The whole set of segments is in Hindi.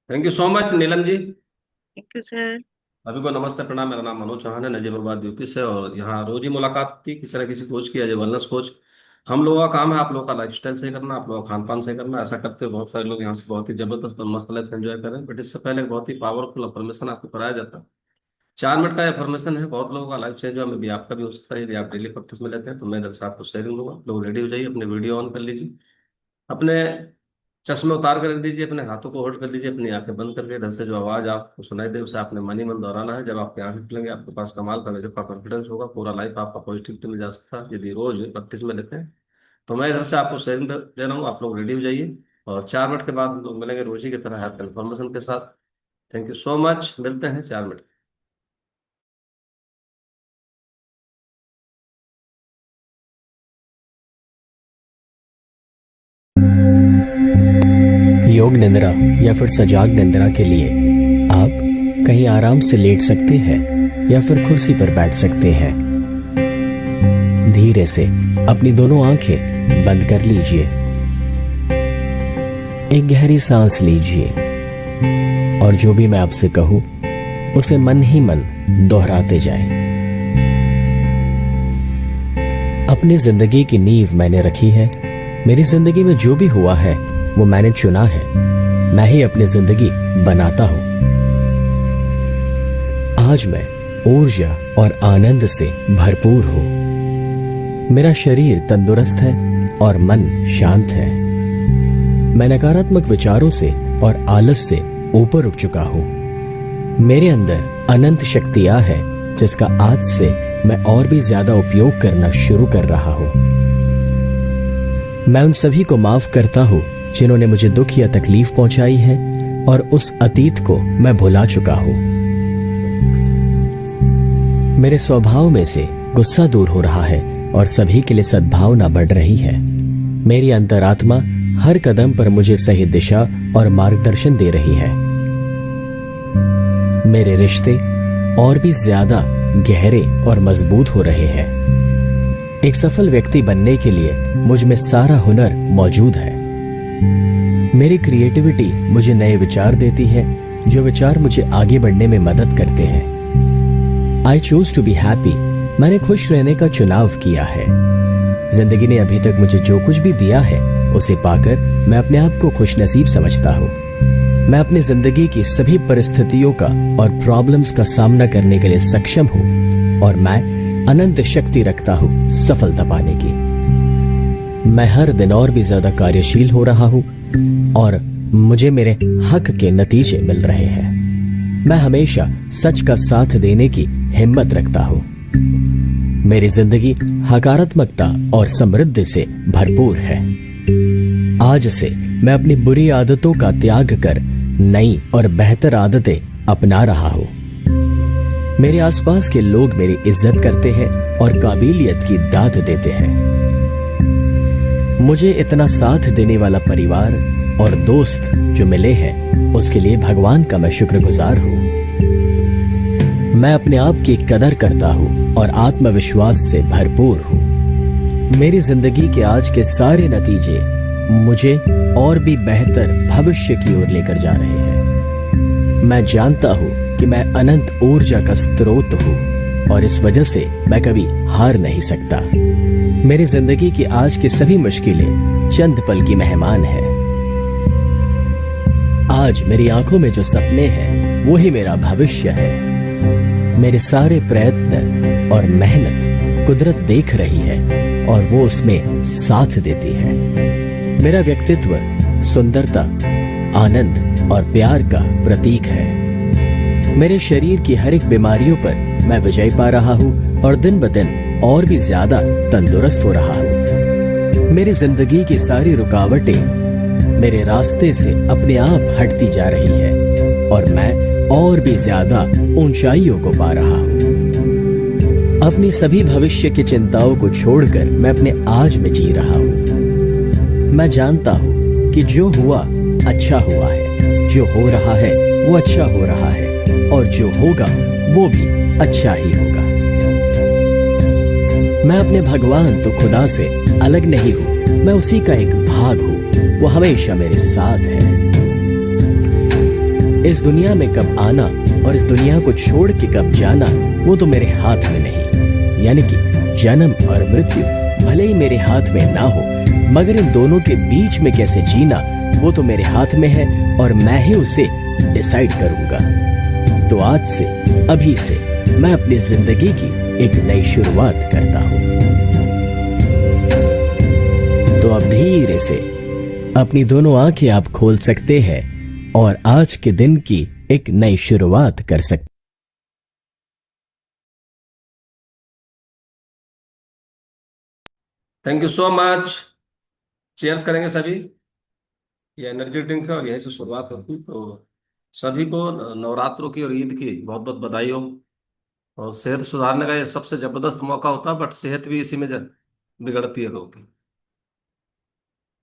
Thank you so much Neelam ji. Thank you sir. अभी को नमस्ते प्रणाम। मेरा नाम मनोज चौहान है, नजीबाबाद यूपी से। और यहाँ रोज ही मुलाकात थी किसी न किसी कोच की, एज ए वेलनेस कोच। हम लोगों का काम है आप लोगों का लाइफस्टाइल सही करना, आप लोगों का खान पान सही करना। ऐसा करते हुए बहुत सारे लोग यहाँ से बहुत ही जबरदस्त और मस्त लाइफ एंजॉय करें। बट इससे पहले एक बहुत ही पावरफुल अफर्मेशन आपको कराया जाता है। 4 मिनट का अफर्मेशन है, बहुत लोगों का लाइफ चेंज हुआ। मे भी आपका भी हो सकता है यदि आप डेली प्रैक्टिस में लेते हैं। तो मैं इधर से आपको शेयरिंग दूंगा, लोग रेडी हो जाइए, अपने वीडियो ऑन कर लीजिए, अपने चश्मे उतार कर रख दीजिए, अपने हाथों को होल्ड कर लीजिए, अपनी आंखें बंद करके इधर से जो आवाज आपको सुनाई दे उसे आपने मन ही मन दोहराना है। जब आपकी आंखें खुलेंगे आपके पास कमाल का गजब का कॉन्फिडेंस होगा, पूरा लाइफ आपका पॉजिटिविटी में जा सकता है यदि रोज प्रैक्टिस में लेते हैं। तो मैं इधर से आपको शेयरिंग दे रहा हूँ, आप लोग रेडी हो जाइए। और 4 मिनट के बाद हम लोग मिलेंगे रोजी की तरह हेल्थ इन्फॉर्मेशन के साथ। थैंक यू सो मच, मिलते हैं 4 मिनट। योग निद्रा या फिर सजाग निद्रा के लिए आप कहीं आराम से लेट सकते हैं या फिर कुर्सी पर बैठ सकते हैं। धीरे से अपनी दोनों आंखें बंद कर लीजिए। एक गहरी सांस लीजिए और जो भी मैं आपसे कहूं उसे मन ही मन दोहराते जाएं। अपनी जिंदगी की नींव मैंने रखी है। मेरी जिंदगी में जो भी हुआ है वो मैंने चुना है। मैं ही अपनी जिंदगी बनाता हूं। आज मैं ऊर्जा और आनंद से भरपूर हूं। मेरा शरीर तंदुरुस्त है और मन शांत है। मैं नकारात्मक विचारों से और आलस से ऊपर उठ चुका हूं। मेरे अंदर अनंत शक्तियां हैं जिसका आज से मैं और भी ज्यादा उपयोग करना शुरू कर रहा हूं। मैं उन सभी को माफ करता हूं जिन्होंने मुझे दुख या तकलीफ पहुंचाई है और उस अतीत को मैं भुला चुका हूं। मेरे स्वभाव में से गुस्सा दूर हो रहा है और सभी के लिए सद्भावना बढ़ रही है। मेरी अंतरात्मा हर कदम पर मुझे सही दिशा और मार्गदर्शन दे रही है। मेरे रिश्ते और भी ज्यादा गहरे और मजबूत हो रहे हैं। एक सफल व्यक्ति बनने के लिए मुझ में सारा हुनर मौजूद है। मेरी क्रिएटिविटी मुझे नए विचार देती है, जो विचार मुझे आगे बढ़ने में मदद करते हैं। I choose to be happy. मैंने खुश रहने का चुनाव किया है। जिंदगी ने अभी तक मुझे जो कुछ भी दिया है उसे पाकर मैं अपने आप को खुशनसीब समझता हूँ। मैं अपनी जिंदगी की सभी परिस्थितियों का और प्रॉब्लम्स का सामना करने के लिए सक्षम हूँ और मैं अनंत शक्ति रखता हूँ सफलता पाने की। मैं हर दिन और भी ज्यादा कार्यशील हो रहा हूँ और मुझे मेरे हक के नतीजे मिल रहे हैं। मैं हमेशा सच का साथ देने की हिम्मत रखता हूँ। मेरी जिंदगी सकारात्मकता और समृद्धि से भरपूर है। आज से मैं अपनी बुरी आदतों का त्याग कर नई और बेहतर आदतें अपना रहा हूँ। मेरे आसपास के लोग मेरी इज्जत करते हैं और काबिलियत की दाद देते हैं। मुझे इतना साथ देने वाला परिवार और दोस्त जो मिले हैं उसके लिए भगवान का मैं शुक्रगुजार हूँ। मैं अपने आप की कदर करता हूँ और आत्मविश्वास से भरपूर हूँ। मेरी जिंदगी के आज के सारे नतीजे मुझे और भी बेहतर भविष्य की ओर लेकर जा रहे हैं। मैं जानता हूँ कि मैं अनंत ऊर्जा का स्रोत हूँ और इस वजह से मैं कभी हार नहीं सकता। मेरी जिंदगी की आज की सभी मुश्किलें चंद पल की मेहमान है। आज मेरी आंखों में जो सपने हैं वो ही मेरा भविष्य है। मेरे सारे प्रयत्न और मेहनत कुदरत देख रही है और वो उसमें साथ देती है। मेरा व्यक्तित्व सुंदरता, आनंद और प्यार का प्रतीक है। मेरे शरीर की हर एक बीमारियों पर मैं विजय पा रहा हूँ और दिन ब दिन और भी ज्यादा तंदुरुस्त हो रहा हूँ। मेरी जिंदगी की सारी रुकावटें मेरे रास्ते से अपने आप हटती जा रही है और मैं और भी ज्यादा ऊंचाइयों को पा रहा हूँ। अपनी सभी भविष्य की चिंताओं को छोड़कर मैं अपने आज में जी रहा हूँ। मैं जानता हूँ कि जो हुआ अच्छा हुआ है, जो हो रहा है वो अच्छा हो रहा है और जो होगा वो भी अच्छा ही होगा। मैं अपने भगवान तो खुदा से अलग नहीं हूँ, मैं उसी का एक भाग हूँ। वो हमेशा मेरे साथ है। इस दुनिया में कब आना और इस दुनिया को छोड़ के कब जाना, वो तो मेरे हाथ में नहीं। यानी कि जन्म और मृत्यु भले ही मेरे हाथ में ना हो, मगर इन दोनों के बीच में कैसे जीना, वो तो मेरे हाथ में है और मैं ही उसे डिसाइड करूंगा। तो आज से, अभी से मैं अपनी जिंदगी की एक नई शुरुआत करता हूं। तो अब धीरे से अपनी दोनों आंखें आप खोल सकते हैं और आज के दिन की एक नई शुरुआत कर सकते। Thank you so much. Chairs करेंगे सभी। ये एनर्जी ड्रिंक है और यहीं से शुरुआत होती, तो सभी को नवरात्रों की और ईद की बहुत बहुत बधाई हो। और सेहत सुधारने का ये सबसे जबरदस्त मौका होता है, बट सेहत भी इसी में बिगड़ती है लोगों की।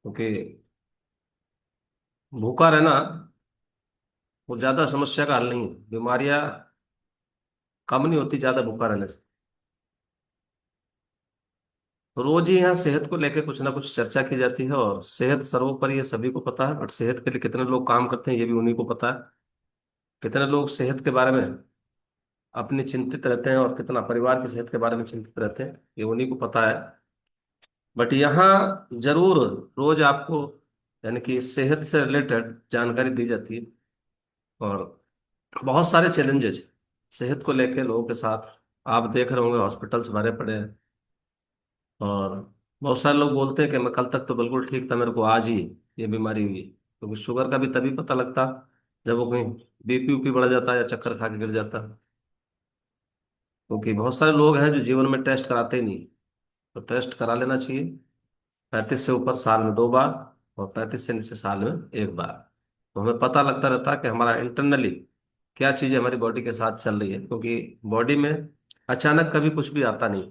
क्योंकि भूखा रहना वो ज्यादा समस्या का हल नहीं है। बीमारियां कम नहीं होती ज्यादा भूखा रहने से। तो रोज ही यहाँ सेहत को लेकर कुछ ना कुछ चर्चा की जाती है, और सेहत सर्वोपरि ये सभी को पता है, बट सेहत के लिए कितने लोग काम करते हैं ये भी उन्हीं को पता है। कितने लोग सेहत के बारे में अपनी चिंतित रहते हैं और कितना परिवार की सेहत के बारे में चिंतित रहते हैं ये उन्हीं को पता है। बट यहाँ जरूर रोज आपको यानी कि सेहत से रिलेटेड जानकारी दी जाती है। और बहुत सारे चैलेंजेस सेहत को लेकर लोगों के साथ आप देख रहे होंगे, हॉस्पिटल्स भरे पड़े हैं। और बहुत सारे लोग बोलते हैं कि मैं कल तक तो बिल्कुल ठीक था, मेरे को आज ही ये बीमारी हुई। क्योंकि शुगर का भी तभी पता लगता जब वो कहीं बीपी उपी बढ़ जाता है या चक्कर खा के गिर जाता है। क्योंकि बहुत सारे लोग हैं जो जीवन में टेस्ट कराते ही नहीं। तो टेस्ट करा लेना चाहिए। 35 से ऊपर साल में 2 बार, और 35 से नीचे साल में 1 बार। तो हमें पता लगता रहता है कि हमारा इंटरनली क्या चीज़ें हमारी बॉडी के साथ चल रही है। क्योंकि बॉडी में अचानक कभी कुछ भी आता नहीं।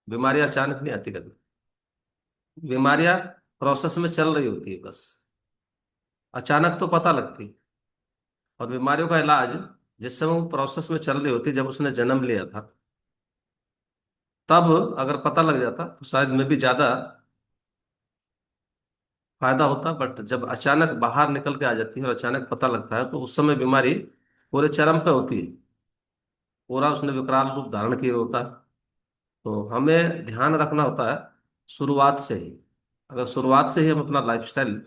बीमारियां अचानक नहीं आती कभी। बीमारियां प्रोसेस में चल रही होती है बस। अचानक तो पता लगती। और बीमारियों का इलाज जिस समय वो प्रोसेस में चल रही होती, जब उसने जन्म लिया था तब अगर पता लग जाता तो शायद में भी ज्यादा फायदा होता। बट जब अचानक बाहर निकल के आ जाती है और अचानक पता लगता है, तो उस समय बीमारी पूरे चरम पे होती है। पूरा उसने विकराल रूप धारण किया होता है। तो हमें ध्यान रखना होता है शुरुआत से ही। अगर शुरुआत से ही हम अपना लाइफस्टाइल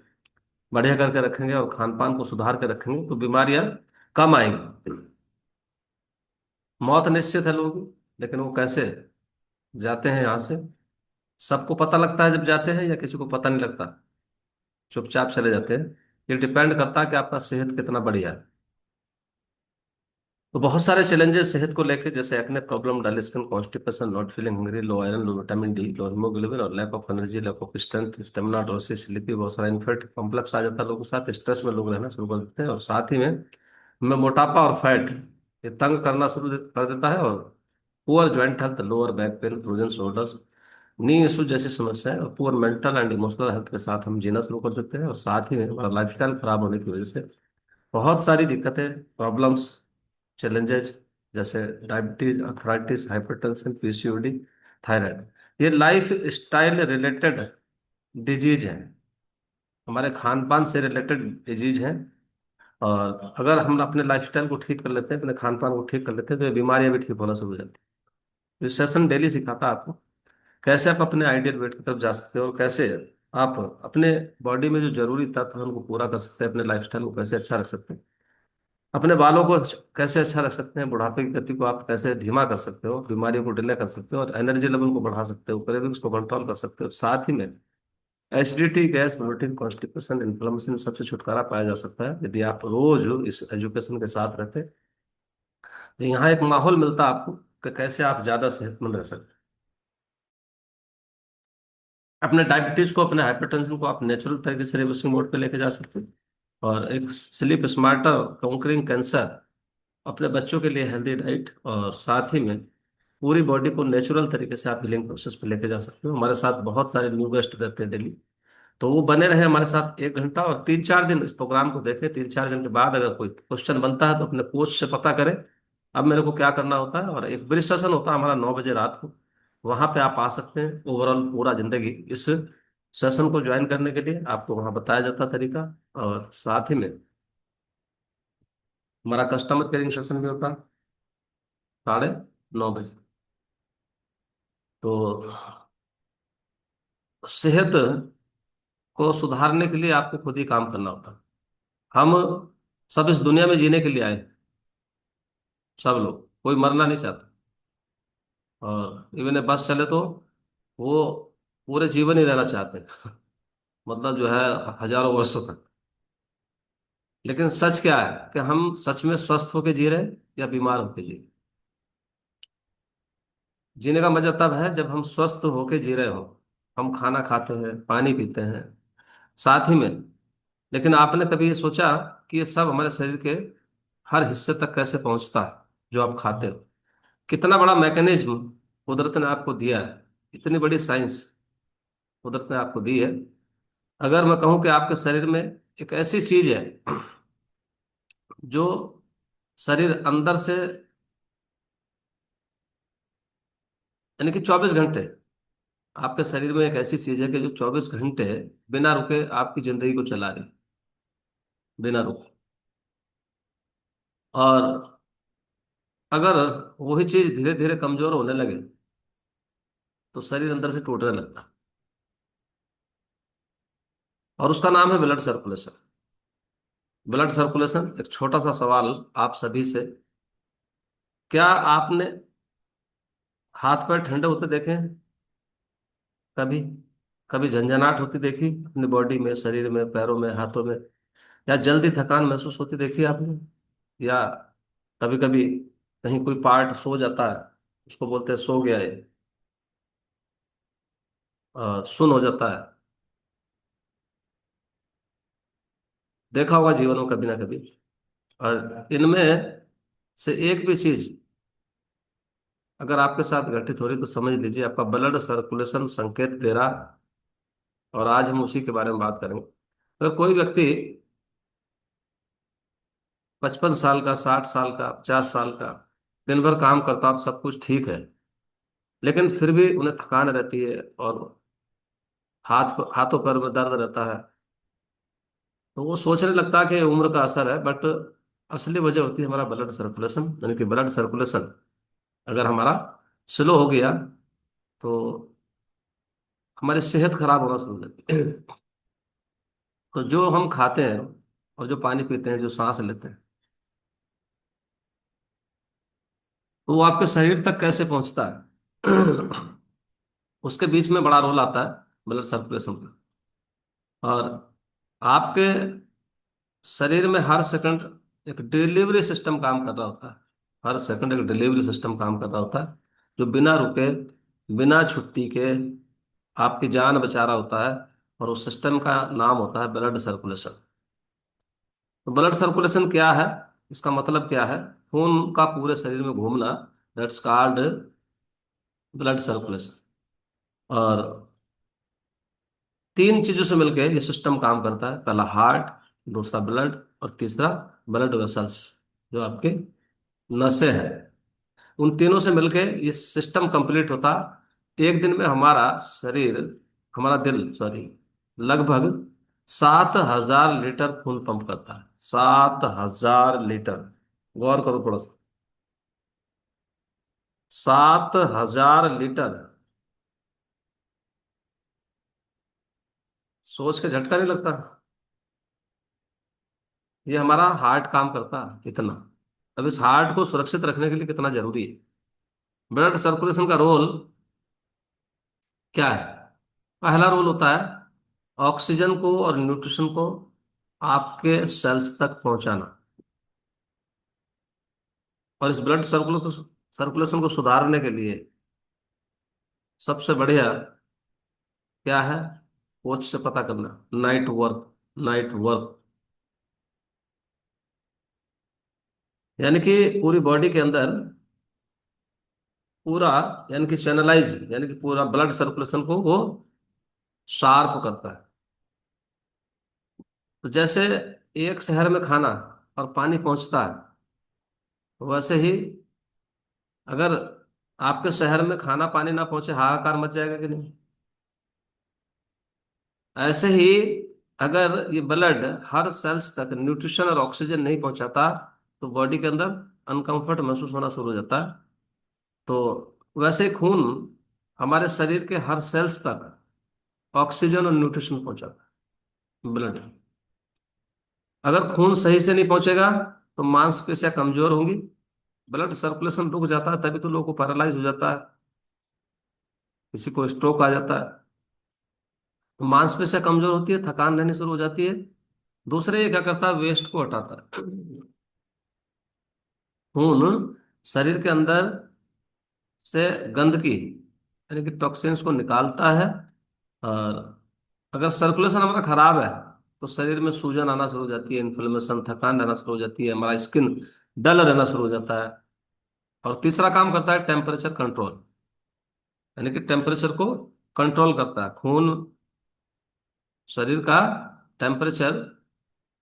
बढ़िया करके रखेंगे और खान पान को सुधार के रखेंगे, तो बीमारियां कम आएंगी। मौत निश्चित है लोगों की, लेकिन वो कैसे जाते हैं यहाँ से, सबको पता लगता है जब जाते हैं, या किसी को पता नहीं लगता, चुपचाप चले जाते हैं। ये डिपेंड करता है कि आपका सेहत कितना बढ़िया है। तो बहुत सारे चैलेंजेस सेहत को लेके, जैसे acne problem, dull skin, constipation, not feeling hungry, low iron, low vitamin D, low haemoglobin, और lack of energy, lack of strength, stamina, drowsiness, sleepy, बहुत सारा इन्फेक्ट कॉम्प्लेक्स आ जाता है लोगों के साथ। स्ट्रेस में लोग रहना शुरू कर देते हैं, और साथ ही में मोटापा और फैट ये तंग करना कर देता है। और poor joint health, lower back pain, frozen shoulders, knee issue जैसी समस्याएं, और poor mental and emotional health के साथ हम जीना शुरू कर देते हैं। और साथ ही में हमारा लाइफस्टाइल खराब होने की वजह से बहुत सारी दिक्कतें, प्रॉब्लम्स, चैलेंजेस, जैसे diabetes, arthritis, hypertension, PCOD, thyroid, ये लाइफ स्टाइल रिलेटेड डिजीज हैं। हमारे खान पान से रिलेटेड डिजीज हैं। और अगर हम अपने लाइफस्टाइल को ठीक कर लेते हैं, अपने खान पान को ठीक कर लेते हैं, तो ये बीमारियां भी ठीक होना शुरू हो जाती हैं। इस सेशन डेली सिखाता है आपको कैसे आप अपने आइडियल वेट की तरफ जा सकते हो, और कैसे आप अपने बॉडी में जो जरूरी तत्व हैं उनको पूरा कर सकते हैं, अपने लाइफस्टाइल को कैसे अच्छा रख सकते हैं, अपने बालों को कैसे अच्छा रख सकते हैं, बुढ़ापे की गति को आप कैसे धीमा कर सकते हो, बीमारियों को डिले कर सकते हो, और एनर्जी लेवल को बढ़ा सकते हो, क्रेविंग्स को कंट्रोल कर सकते हो। साथ ही में acidity, gas, bloating, constipation, inflammation, सबसे छुटकारा पाया जा सकता है यदि आप रोज इस एजुकेशन के साथ रहते हैं। तो यहाँ एक माहौल मिलता है आपको कि कैसे आप ज्यादा सेहतमंद रह सकते हैं। अपने डायबिटीज को, अपने हाइपरटेंशन को आप नेचुरल तरीके से रिवर्सिंग मोड पे लेके जा सकते हैं। और एक स्लीप स्मार्टर कॉन्करिंग कैंसर, अपने बच्चों के लिए हेल्दी डाइट, और साथ ही में पूरी बॉडी को नेचुरल तरीके से आप हीलिंग प्रोसेस पे लेके जा सकते हो। हमारे साथ बहुत सारे न्यू गेस्ट रहते हैं डेली। तो वो बने रहे हमारे साथ 1 घंटा, और 3-4 दिन इस प्रोग्राम को देखें। 3-4 दिन के बाद अगर कोई क्वेश्चन बनता है तो अपने कोच से पता करें अब मेरे को क्या करना होता है। और एक ब्रिज सेशन होता है हमारा 9 बजे रात को, वहां पे आप आ सकते हैं। ओवरऑल पूरा जिंदगी इस सेशन को ज्वाइन करने के लिए आपको वहां बताया जाता तरीका। और साथ ही में हमारा कस्टमर केयरिंग सेशन भी होता है 9:30 बजे। तो सेहत को सुधारने के लिए आपको खुद ही काम करना होता है। हम सब इस दुनिया में जीने के लिए आए, सब लोग, कोई मरना नहीं चाहता। और इवन बस चले तो वो पूरे जीवन ही रहना चाहते हैं, मतलब जो है हजारों वर्षों तक। लेकिन सच क्या है कि हम सच में स्वस्थ होके जी रहे हैं या बीमार होके जी रहे हैं? जीने का मजा तब है जब हम स्वस्थ होके जी रहे हो। हम खाना खाते हैं, पानी पीते हैं, साथ ही में। लेकिन आपने कभी ये सोचा कि ये सब हमारे शरीर के हर हिस्से तक कैसे पहुंचता है जो आप खाते हो? कितना बड़ा मैकेनिज्म कुदरत ने आपको दिया है, इतनी बड़ी साइंस कुदरत ने आपको दी है। अगर मैं कहूं कि आपके शरीर में एक ऐसी चीज है जो शरीर अंदर से, यानी कि 24 घंटे, आपके शरीर में एक ऐसी चीज है कि जो 24 घंटे बिना रुके आपकी जिंदगी को चला रही है, बिना रुके। और अगर वही चीज धीरे धीरे कमजोर होने लगे तो शरीर अंदर से टूटने लगता है। और उसका नाम है ब्लड सर्कुलेशन। ब्लड सर्कुलेशन, एक छोटा सा सवाल आप सभी से, क्या आपने हाथ पैर ठंडे होते देखे हैं कभी? कभी झंझनाहट होती देखी अपनी बॉडी में, शरीर में, पैरों में, हाथों में? या जल्दी थकान महसूस होती देखी आपने? या कभी कभी कहीं कोई पार्ट सो जाता है, उसको बोलते हैं सो गया है, सुन हो जाता है? देखा होगा जीवन में कभी ना कभी। और इनमें से एक भी चीज अगर आपके साथ घटित हो रही तो समझ लीजिए आपका ब्लड सर्कुलेशन संकेत दे रहा। और आज हम उसी के बारे में बात करेंगे। अगर कोई व्यक्ति 55 साल का, 60 साल का, 50 साल का, दिन भर काम करता और सब कुछ ठीक है, लेकिन फिर भी उन्हें थकान रहती है और हाथों पैर में दर्द रहता है, तो वो सोचने लगता है कि उम्र का असर है। बट असली वजह होती है हमारा ब्लड सर्कुलेशन, यानी कि ब्लड सर्कुलेशन अगर हमारा स्लो हो गया तो हमारी सेहत खराब होना शुरू हो जाती है। तो जो हम खाते हैं और जो पानी पीते हैं, जो सांस लेते हैं, तो वो आपके शरीर तक कैसे पहुंचता है? उसके बीच में बड़ा रोल आता है ब्लड सर्कुलेशन का। और आपके शरीर में हर सेकंड एक डिलीवरी सिस्टम काम कर रहा होता है। हर सेकंड एक डिलीवरी सिस्टम काम कर रहा होता है, जो बिना रुके, बिना छुट्टी के आपकी जान बचा रहा होता है। और उस सिस्टम का नाम होता है ब्लड सर्कुलेशन। तो ब्लड सर्कुलेशन क्या है, इसका मतलब क्या है? खून का पूरे शरीर में घूमना, दैट्स कॉल्ड ब्लड सर्कुलेशन। और तीन चीजों से मिलकर ये सिस्टम काम करता है। पहला हार्ट, दूसरा ब्लड, और तीसरा ब्लड वेसल्स, जो आपके नसें हैं। उन तीनों से मिलकर ये सिस्टम कंप्लीट होता। एक दिन में हमारा शरीर, हमारा दिल सॉरी, लगभग 7,000 लीटर खून पंप करता है। 7,000 लीटर, गौर करो थोड़ा सा। 7,000 लीटर, सोच के झटका नहीं लगता? ये हमारा हार्ट काम करता है इतना। अब इस हार्ट को सुरक्षित रखने के लिए कितना जरूरी है? ब्लड सर्कुलेशन का रोल क्या है? पहला रोल होता है ऑक्सीजन को और न्यूट्रिशन को आपके सेल्स तक पहुंचाना। और इस ब्लड सर्कुलेशन को सुधारने के लिए सबसे बढ़िया क्या है? कोच से पता करना। नाइट वर्क, नाइट वर्क, यानी कि पूरी बॉडी के अंदर पूरा, यानी कि चैनलाइज, यानी कि पूरा ब्लड सर्कुलेशन को वो शार्प करता है। तो जैसे एक शहर में खाना और पानी पहुंचता है, वैसे ही अगर आपके शहर में खाना पानी ना पहुंचे, हाहाकार मच जाएगा कि नहीं? ऐसे ही अगर ये ब्लड हर सेल्स तक न्यूट्रिशन और ऑक्सीजन नहीं पहुंचाता तो बॉडी के अंदर अनकंफर्ट महसूस होना शुरू हो जाता है। तो वैसे ही खून हमारे शरीर के हर सेल्स तक ऑक्सीजन और न्यूट्रिशन पहुंचाता है, ब्लड। अगर खून सही से नहीं पहुंचेगा तो मांसपेशियां कमजोर होंगी, ब्लड सर्कुलेशन रुक जाता है, तभी तो लोगों को पैरालाइज हो जाता है, किसी को स्ट्रोक आ जाता है। तो मांसपेशियां कमजोर होती है, थकान रहनी शुरू हो जाती है। दूसरे ये क्या करता है, वेस्ट को हटाता है। खून शरीर के अंदर से गंदगी यानी कि टॉक्सिन्स को निकालता है। और अगर सर्कुलेशन हमारा खराब है तो शरीर में सूजन आना शुरू हो जाती है, इन्फ्लेमेशन, थकान रहना शुरू हो जाती है, हमारा स्किन डल रहना शुरू हो जाता है। और तीसरा काम करता है टेम्परेचर कंट्रोल, यानी कि टेम्परेचर को कंट्रोल करता है खून। शरीर का टेम्परेचर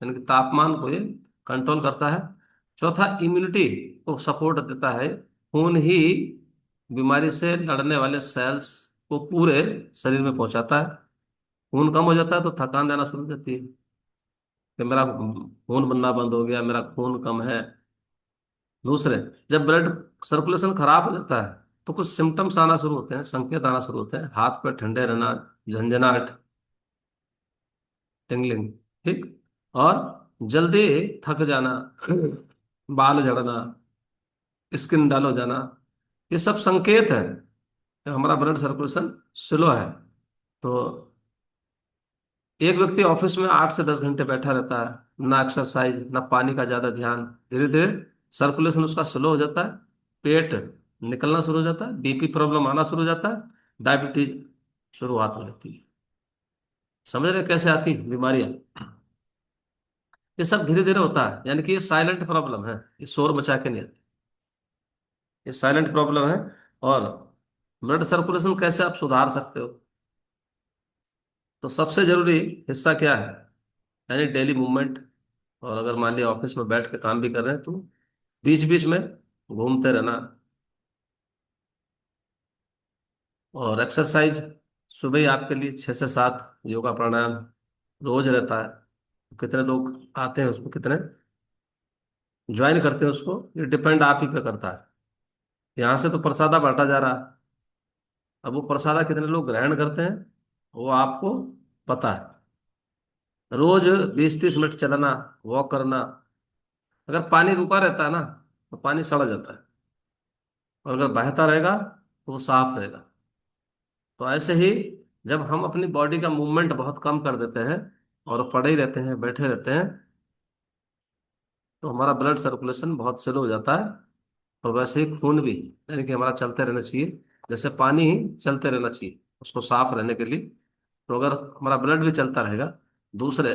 यानी कि तापमान को ये कंट्रोल करता है। चौथा, इम्यूनिटी को सपोर्ट देता है। खून ही बीमारी से लड़ने वाले सेल्स को पूरे शरीर में पहुंचाता है। खून कम हो जाता है तो थकान रहना शुरू हो जाती है कि मेरा खून बनना बंद हो गया, मेरा खून कम है। दूसरे, जब ब्लड सर्कुलेशन खराब हो जाता है तो कुछ सिम्टम्स आना शुरू होते हैं, संकेत आना शुरू होते हैं, हाथ पैर ठंडे रहना, झंझनाहट, टिंगलिंग, ठीक, और जल्दी थक जाना, बाल झड़ना, स्किन डल हो जाना। ये सब संकेत है कि हमारा ब्लड सर्कुलेशन स्लो है। तो एक व्यक्ति ऑफिस में 8 से 10 घंटे बैठा रहता है, ना एक्सरसाइज ना पानी का ज्यादा ध्यान, धीरे धीरे सर्कुलेशन उसका स्लो हो जाता है, पेट निकलना शुरू हो जाता है, बीपी प्रॉब्लम आना शुरू हो जाता है, डायबिटीज शुरुआत हो जाती है। समझ रहे कैसे आती बीमारियां? ये सब धीरे धीरे होता है, यानी कि ये साइलेंट प्रॉब्लम है, ये शोर मचा के नहीं आती, ये साइलेंट प्रॉब्लम है। और ब्लड सर्कुलेशन कैसे आप सुधार सकते हो? तो सबसे जरूरी हिस्सा क्या है, यानी डेली मूवमेंट। और अगर मान लिया ऑफिस में बैठ के काम भी कर रहे हैं तो बीच बीच में घूमते रहना। और एक्सरसाइज सुबह ही आपके लिए 6 से 7 योगा प्राणायाम रोज रहता है। कितने लोग आते हैं उसमें, कितने ज्वाइन करते हैं उसको, ये डिपेंड आप ही पे करता है। यहाँ से तो प्रसादा बांटा जा रहा है, अब वो प्रसादा कितने लोग ग्रहण करते हैं वो आपको पता है। रोज 20-30 मिनट चलना, वॉक करना। अगर पानी रुका रहता है ना तो पानी सड़ जाता है, और अगर बहता रहेगा तो वो साफ रहेगा। तो ऐसे ही जब हम अपनी बॉडी का मूवमेंट बहुत कम कर देते हैं और पड़े ही रहते हैं, बैठे रहते हैं, तो हमारा ब्लड सर्कुलेशन बहुत स्लो हो जाता है। और वैसे ही खून भी, यानी कि हमारा चलते रहना चाहिए, जैसे पानी ही चलते रहना चाहिए उसको साफ रहने के लिए। तो अगर हमारा ब्लड भी चलता रहेगा, दूसरे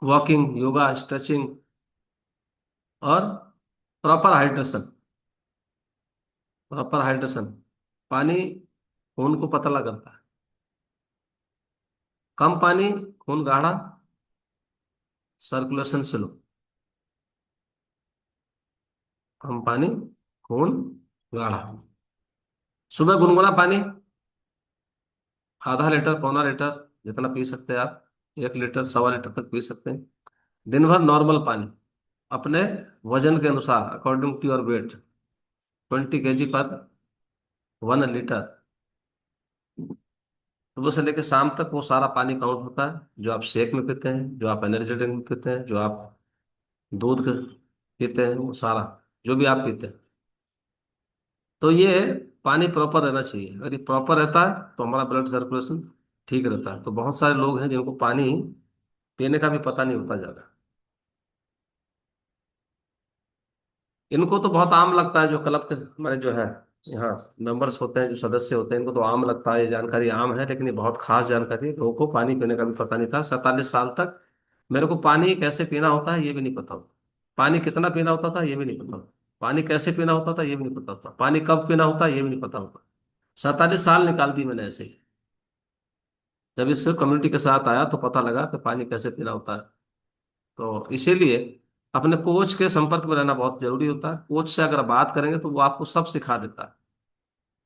वॉकिंग, योगा, स्ट्रेचिंग, और प्रॉपर हाइड्रेशन, प्रॉपर हाइड्रेशन, पानी खून को पतला करता है। कम पानी खून गाढ़ा, सर्कुलेशन स्लो। कम पानी खून गाढ़ा। सुबह गुनगुना पानी, ½ लीटर, ½ लीटर, जितना पी सकते हैं आप, 1 लीटर, ½ लीटर तक पी सकते हैं। दिन भर नॉर्मल पानी, अपने वजन के अनुसार, according to your weight, 20 kg पर 1 लीटर। सुबह से लेकर शाम तक वो सारा पानी काउंट होता है, जो आप शेक में पीते हैं, जो आप एनर्जी ड्रिंक में पीते हैं, जो आप दूध पीते हैं, वो सारा जो भी आप पीते हैं। तो ये पानी प्रॉपर रहना चाहिए। अगर ये प्रॉपर रहता है तो हमारा ब्लड सर्कुलेशन ठीक रहता है। तो बहुत सारे लोग हैं जिनको पानी पीने का भी पता नहीं होता ज्यादा। इनको तो बहुत आम लगता है, जो क्लब के हमारे जो है यहाँ मेंबर्स होते हैं, जो सदस्य होते हैं, इनको तो आम लगता है, ये जानकारी आम है, लेकिन ये बहुत खास जानकारी है। लोगों को पानी पीने का भी पता नहीं था 47 साल तक। मेरे को पानी कैसे पीना होता है ये भी नहीं पता होता, पानी कितना पीना होता था ये भी नहीं पता होता, पानी कैसे पीना होता था ये भी नहीं पता होता, पानी कब पीना होता है ये भी नहीं पता होता। 47 साल निकाल दी मैंने ऐसे ही। जब इस कम्युनिटी के साथ आया तो पता लगा कि पानी कैसे पीना होता है। तो इसीलिए अपने कोच के संपर्क में रहना बहुत जरूरी होता है। कोच से अगर बात करेंगे तो वो आपको सब सिखा देता है,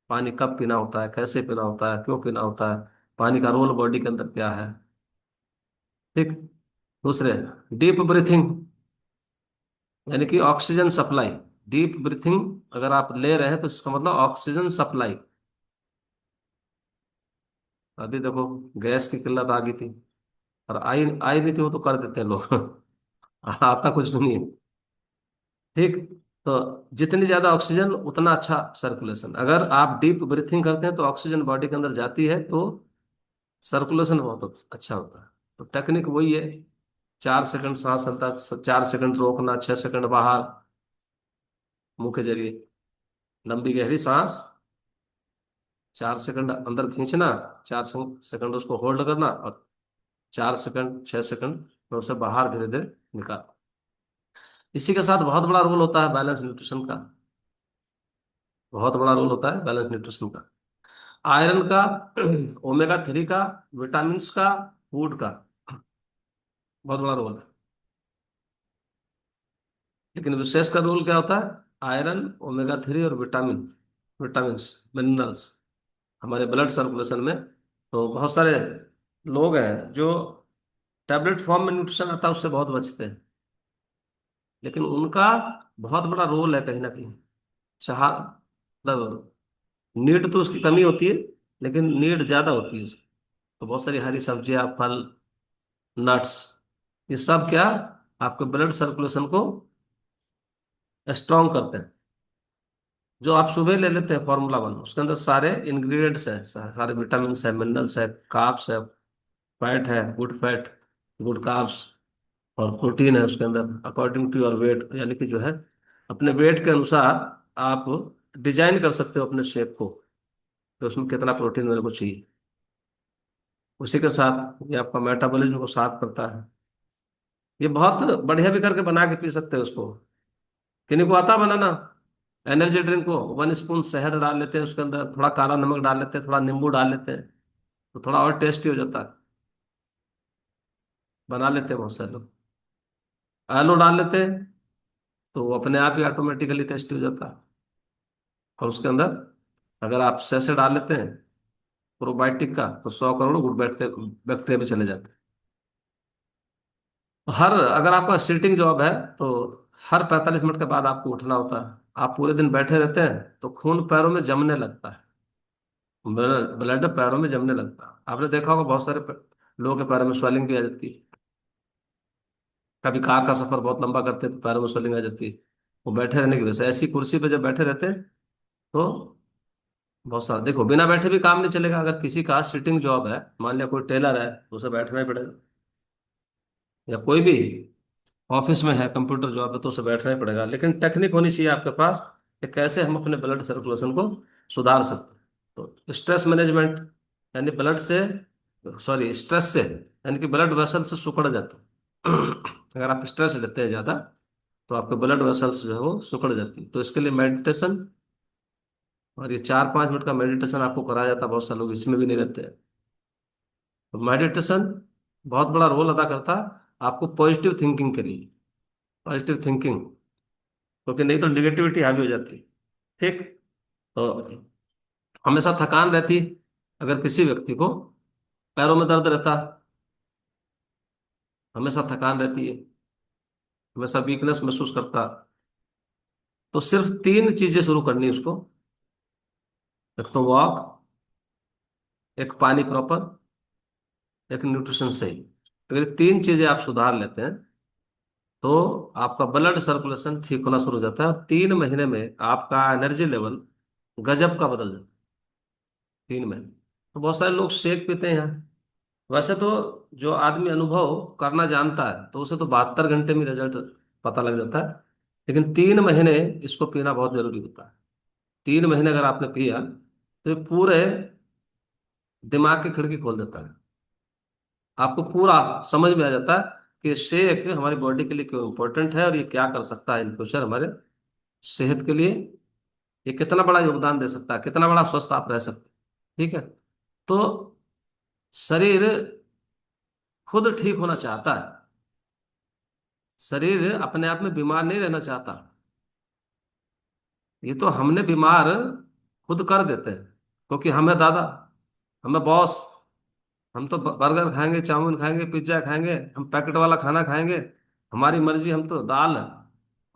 पानी कब पीना होता है, कैसे पीना होता है, क्यों पीना होता है, पानी का रोल बॉडी के अंदर क्या है, ठीक। दूसरे, डीप ब्रीथिंग, यानी कि ऑक्सीजन सप्लाई, डीप ब्रीथिंग अगर आप ले रहे हैं तो इसका मतलब ऑक्सीजन सप्लाई। अभी देखो गैस की किल्लत आ गई थी, और आई आई नहीं थी, वो तो कर देते हैं लोग। आता कुछ नहीं है। ठीक। तो जितनी ज्यादा ऑक्सीजन उतना अच्छा सर्कुलेशन। अगर आप डीप ब्रीथिंग करते हैं तो ऑक्सीजन बॉडी के अंदर जाती है तो सर्कुलेशन बहुत अच्छा होता है। तो टेक्निक वही है, 4 सेकंड सांस अंदर, 4 सेकंड रोकना, 6 सेकंड बाहर मुंह के जरिए, लंबी गहरी सांस, 4 सेकंड अंदर खींचना, 4 सेकंड उसको होल्ड करना, और 4 सेकंड, 6 सेकंड में उसे बाहर धीरे धीरे निकाल। इसी के साथ बहुत बड़ा रोल होता है बैलेंस न्यूट्रिशन का। बहुत बड़ा रोल होता है बैलेंस न्यूट्रिशन का, आयरन का, ओमेगा 3 का, विटामिन का, फूड का बहुत बड़ा रोल है। लेकिन विशेष का रोल क्या होता है, आयरन, ओमेगा 3 और विटामिन, मिनरल्स हमारे ब्लड सर्कुलेशन में। तो बहुत सारे लोग हैं जो टैबलेट फॉर्म में न्यूट्रिशन आता है उससे बहुत बचते हैं, लेकिन उनका बहुत बड़ा रोल है कहीं ना कहीं। चाह मतलब नीड तो उसकी कमी होती है, लेकिन नीड ज्यादा होती है उसकी। तो बहुत सारी हरी सब्जियां, फल, नट्स, ये सब क्या, आपके ब्लड सर्कुलेशन को स्ट्रांग करते हैं। जो आप सुबह ले लेते हैं Formula 1, उसके अंदर सारे इंग्रेडिएंट्स हैं, सारे विटामिन है, मिनरल्स है, कार्ब्स है, फैट है, गुड फैट, गुड कार्ब्स, और प्रोटीन है उसके अंदर अकॉर्डिंग टू योर वेट। यानी कि जो है अपने वेट के अनुसार आप डिजाइन कर सकते हो अपने शेप को, कि उसमें कितना प्रोटीन मेरे को चाहिए। उसी के साथ ये आपका मेटाबॉलिज्म को साफ करता है। ये बहुत बढ़िया भी करके बना के पी सकते हो उसको। किन्हीं को आता है बनाना, एनर्जी ड्रिंक को 1 स्पून शहद डाल लेते हैं, उसके अंदर थोड़ा काला नमक डाल लेते हैं, थोड़ा नींबू डाल लेते हैं, तो थोड़ा और टेस्टी हो जाता है। बना लेते हैं बहुत सारे लोग। आलू डाल लेते हैं तो वो अपने आप ही ऑटोमेटिकली टेस्टी हो जाता है। और उसके अंदर अगर आप सैसे डाल लेते हैं प्रोबायोटिक का, तो 100 करोड़ गुड बैक्टीरिया भी चले जाते हैं। हर अगर आपका सीटिंग जॉब है तो हर 45 मिनट के बाद आपको उठना होता है। आप पूरे दिन बैठे रहते हैं तो खून पैरों में जमने लगता है, ब्लड पैरों में जमने लगता है। आपने देखा होगा बहुत सारे लोगों के पैरों में स्वेलिंग भी आ जाती है। कभी कार का सफर बहुत लंबा करते हैं तो पैरों में स्वेलिंग आ जाती है, वो बैठे रहने की वजह से। ऐसी कुर्सी पे जब बैठे रहते हैं तो बहुत सारा, देखो बिना बैठे भी काम नहीं चलेगा। अगर किसी का सिटिंग जॉब है, मान लिया कोई टेलर है, तो उसे बैठना ही पड़ेगा। या कोई भी ऑफिस में है, कंप्यूटर जॉब है, तो उसे बैठना ही पड़ेगा। लेकिन टेक्निक होनी चाहिए आपके पास कि कैसे हम अपने ब्लड सर्कुलेशन को सुधार सकते हैं। तो स्ट्रेस मैनेजमेंट, यानी ब्लड से, सॉरी स्ट्रेस से, यानी कि ब्लड वेसल से सिकुड़ जाते हैं। अगर आप स्ट्रेस लेते हैं ज्यादा तो आपके ब्लड वेसल्स जो है वो सिकुड़ जाती है। तो इसके लिए मेडिटेशन, और ये 4-5 मिनट का मेडिटेशन आपको कराया जाता है, बहुत सारे लोग इसमें भी नहीं रहते हैं। तो मेडिटेशन बहुत बड़ा रोल अदा करता है आपको पॉजिटिव थिंकिंग के लिए, पॉजिटिव थिंकिंग, क्योंकि नहीं तो निगेटिविटी हावी हो जाती है। ठीक। तो हमेशा थकान रहती है, अगर किसी व्यक्ति को पैरों में दर्द रहता, हमेशा थकान रहती है, हमेशा वीकनेस महसूस करता, तो सिर्फ 3 चीजें शुरू करनी है उसको। एक तो वॉक, एक पानी प्रॉपर, एक न्यूट्रिशन सही। अगर ये 3 चीजें आप सुधार लेते हैं तो आपका ब्लड सर्कुलेशन ठीक होना शुरू हो जाता है, और 3 महीने में आपका एनर्जी लेवल गजब का बदल जाता है। 3 महीने। तो बहुत सारे लोग शेक पीते हैं यहाँ। वैसे तो जो आदमी अनुभव करना जानता है तो उसे तो 72 घंटे में रिजल्ट पता लग जाता है, लेकिन 3 महीने इसको पीना बहुत जरूरी होता है। 3 महीने अगर आपने पिया तो ये पूरे दिमाग की खिड़की खोल देता है। आपको पूरा समझ में आ जाता है कि शेक हमारी बॉडी के लिए क्यों इंपॉर्टेंट है, और ये क्या कर सकता है इन फ्यूचर हमारे सेहत के लिए। ये कितना बड़ा योगदान दे सकता है, कितना बड़ा स्वस्थ आप रह सकते हैं। ठीक है। तो शरीर खुद ठीक होना चाहता है, शरीर अपने आप में बीमार नहीं रहना चाहता। ये तो हमने बीमार खुद कर देते हैं, क्योंकि हमें दादा, हमें बॉस, हम तो बर्गर खाएंगे, चाउमीन खाएंगे, पिज्जा खाएंगे, हम पैकेट वाला खाना खाएंगे, हमारी मर्जी, हम तो दाल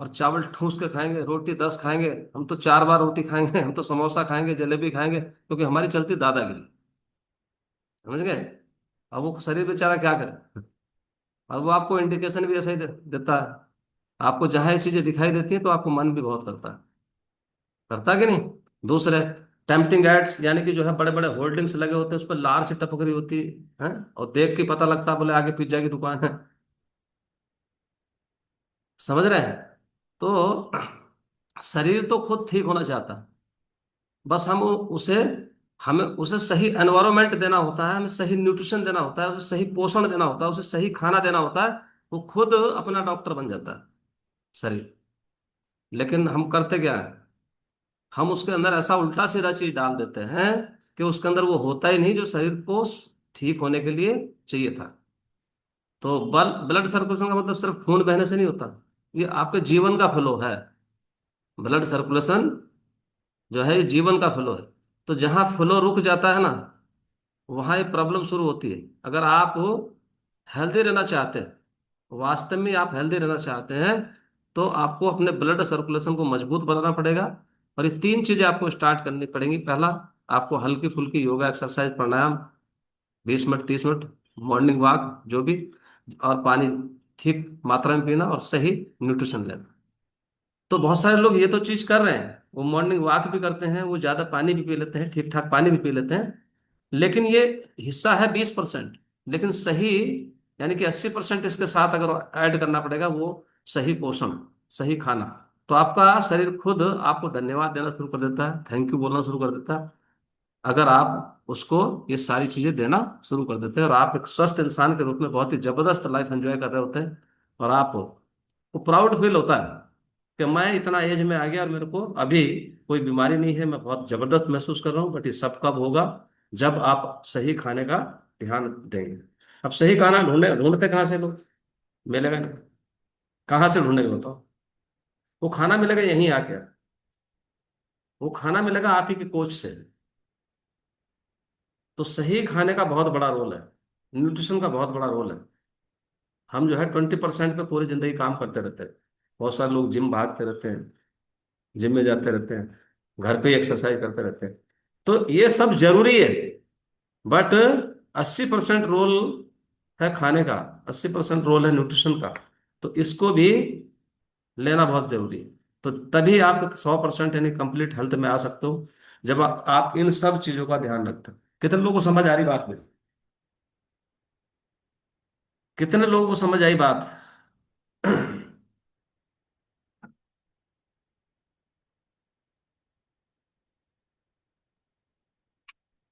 और चावल ठूस के खाएंगे, रोटी 10 खाएंगे, हम तो 4 बार रोटी खाएंगे, हम तो समोसा खाएंगे, जलेबी खाएंगे, क्योंकि हमारी चलती दादागिरी। समझ गए? अब वो शरीर बेचारा क्या करे? और वो आपको इंडिकेशन भी ऐसा ही देता है। आपको जहां ये चीजें दिखाई देती हैं तो आपको मन भी बहुत करता है। करता है कि नहीं? दूसरे, टेम्पटिंग एड्स, यानी कि जो है बड़े बड़े होर्डिंग्स लगे होते हैं, उस पर लार से टपक रही होती है, और देख के पता लगता है बोले आगे पिज्जा की दुकान है। समझ रहे हैं? तो शरीर तो खुद ठीक होना चाहता है, बस उसे हमें उसे सही एनवायरनमेंट देना होता है, हमें सही न्यूट्रिशन देना होता है, उसे सही पोषण देना होता है, उसे सही खाना देना होता है। वो खुद अपना डॉक्टर बन जाता है, शरीर। लेकिन हम करते क्या है? हम उसके अंदर ऐसा उल्टा सीधा चीज डाल देते हैं कि उसके अंदर वो होता ही नहीं जो शरीर को ठीक होने के लिए चाहिए था। तो ब्लड सर्कुलेशन का मतलब सिर्फ खून बहने से नहीं होता, ये आपके जीवन का फ्लो है। ब्लड सर्कुलेशन जो है ये जीवन का फ्लो है। तो जहां फ्लो रुक जाता है ना, वहां ये प्रॉब्लम शुरू होती है। अगर आप हेल्दी रहना चाहते हैं, वास्तव में आप हेल्दी रहना चाहते हैं, तो आपको अपने ब्लड सर्कुलेशन को मजबूत बनाना पड़ेगा। और ये 3 चीजें आपको स्टार्ट करनी पड़ेंगी। पहला, आपको हल्की फुल्की योगा एक्सरसाइज प्राणायाम, 20 मिनट 30 मिनट, मॉर्निंग वॉक जो भी, और पानी ठीक मात्रा में पीना, और सही न्यूट्रिशन लेना। तो बहुत सारे लोग ये तो चीज कर रहे हैं, वो मॉर्निंग वॉक भी करते हैं, वो ज्यादा पानी भी पी लेते हैं, ठीक ठाक पानी भी पी लेते हैं, लेकिन ये हिस्सा है 20%। लेकिन सही, यानी कि 80% इसके साथ अगर ऐड करना पड़ेगा, वो सही पोषण, सही खाना। तो आपका शरीर खुद आपको धन्यवाद देना शुरू कर देता है, थैंक यू बोलना शुरू कर देता है, अगर आप उसको ये सारी चीजें देना शुरू कर देते हैं। और आप एक स्वस्थ इंसान के रूप में बहुत ही जबरदस्त लाइफ एंजॉय कर रहे होते हैं, और आपको प्राउड फील होता है कि मैं इतना एज में आ गया और मेरे को अभी कोई बीमारी नहीं है, मैं बहुत जबरदस्त महसूस कर रहा हूँ। बट ये सब कब होगा? जब आप सही खाने का ध्यान देंगे। अब सही खाना ढूंढते कहाँ से लोग? मिलेगा नहीं। कहाँ से ढूंढेंगे बताओ? वो खाना मिलेगा यहीं आके। वो खाना मिलेगा आप ही के कोच से। तो सही खाने का बहुत बड़ा रोल है, न्यूट्रिशन का बहुत बड़ा रोल है। हम जो है 20% पे पूरी जिंदगी काम करते रहते हैं। बहुत सारे लोग जिम भागते रहते हैं, जिम में जाते रहते हैं, घर पे ही एक्सरसाइज करते रहते हैं। तो ये सब जरूरी है, बट 80% रोल है खाने का, 80% रोल है न्यूट्रिशन का। तो इसको भी लेना बहुत जरूरी है। तो तभी आप 100% यानी कंप्लीट हेल्थ में आ सकते हो, जब आप इन सब चीजों का ध्यान रखते हो। कितने लोगों को समझ आ रही बात मेरी? कितने लोगों को समझ आई बात?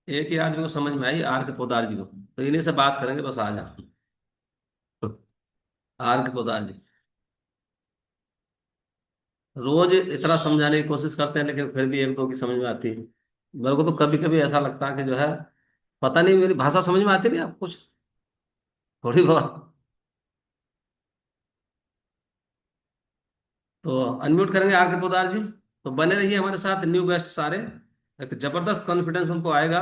एक ही आदमी को समझ में आई, आर के पोदार जी को। तो इन्हीं से बात करेंगे बस आज हम। आर के पोदार जी रोज इतना समझाने की कोशिश करते हैं, लेकिन फिर भी एक दो की समझ में आती है। मेरे को तो कभी कभी ऐसा लगता है कि जो है, पता नहीं मेरी भाषा समझ में आती नहीं आपको कुछ, थोड़ी बहुत। तो अनम्यूट करेंगे आर के पोदार जी। तो बने रहिए हमारे साथ, न्यू गेस्ट सारे। एक जबरदस्त कॉन्फिडेंस उनको आएगा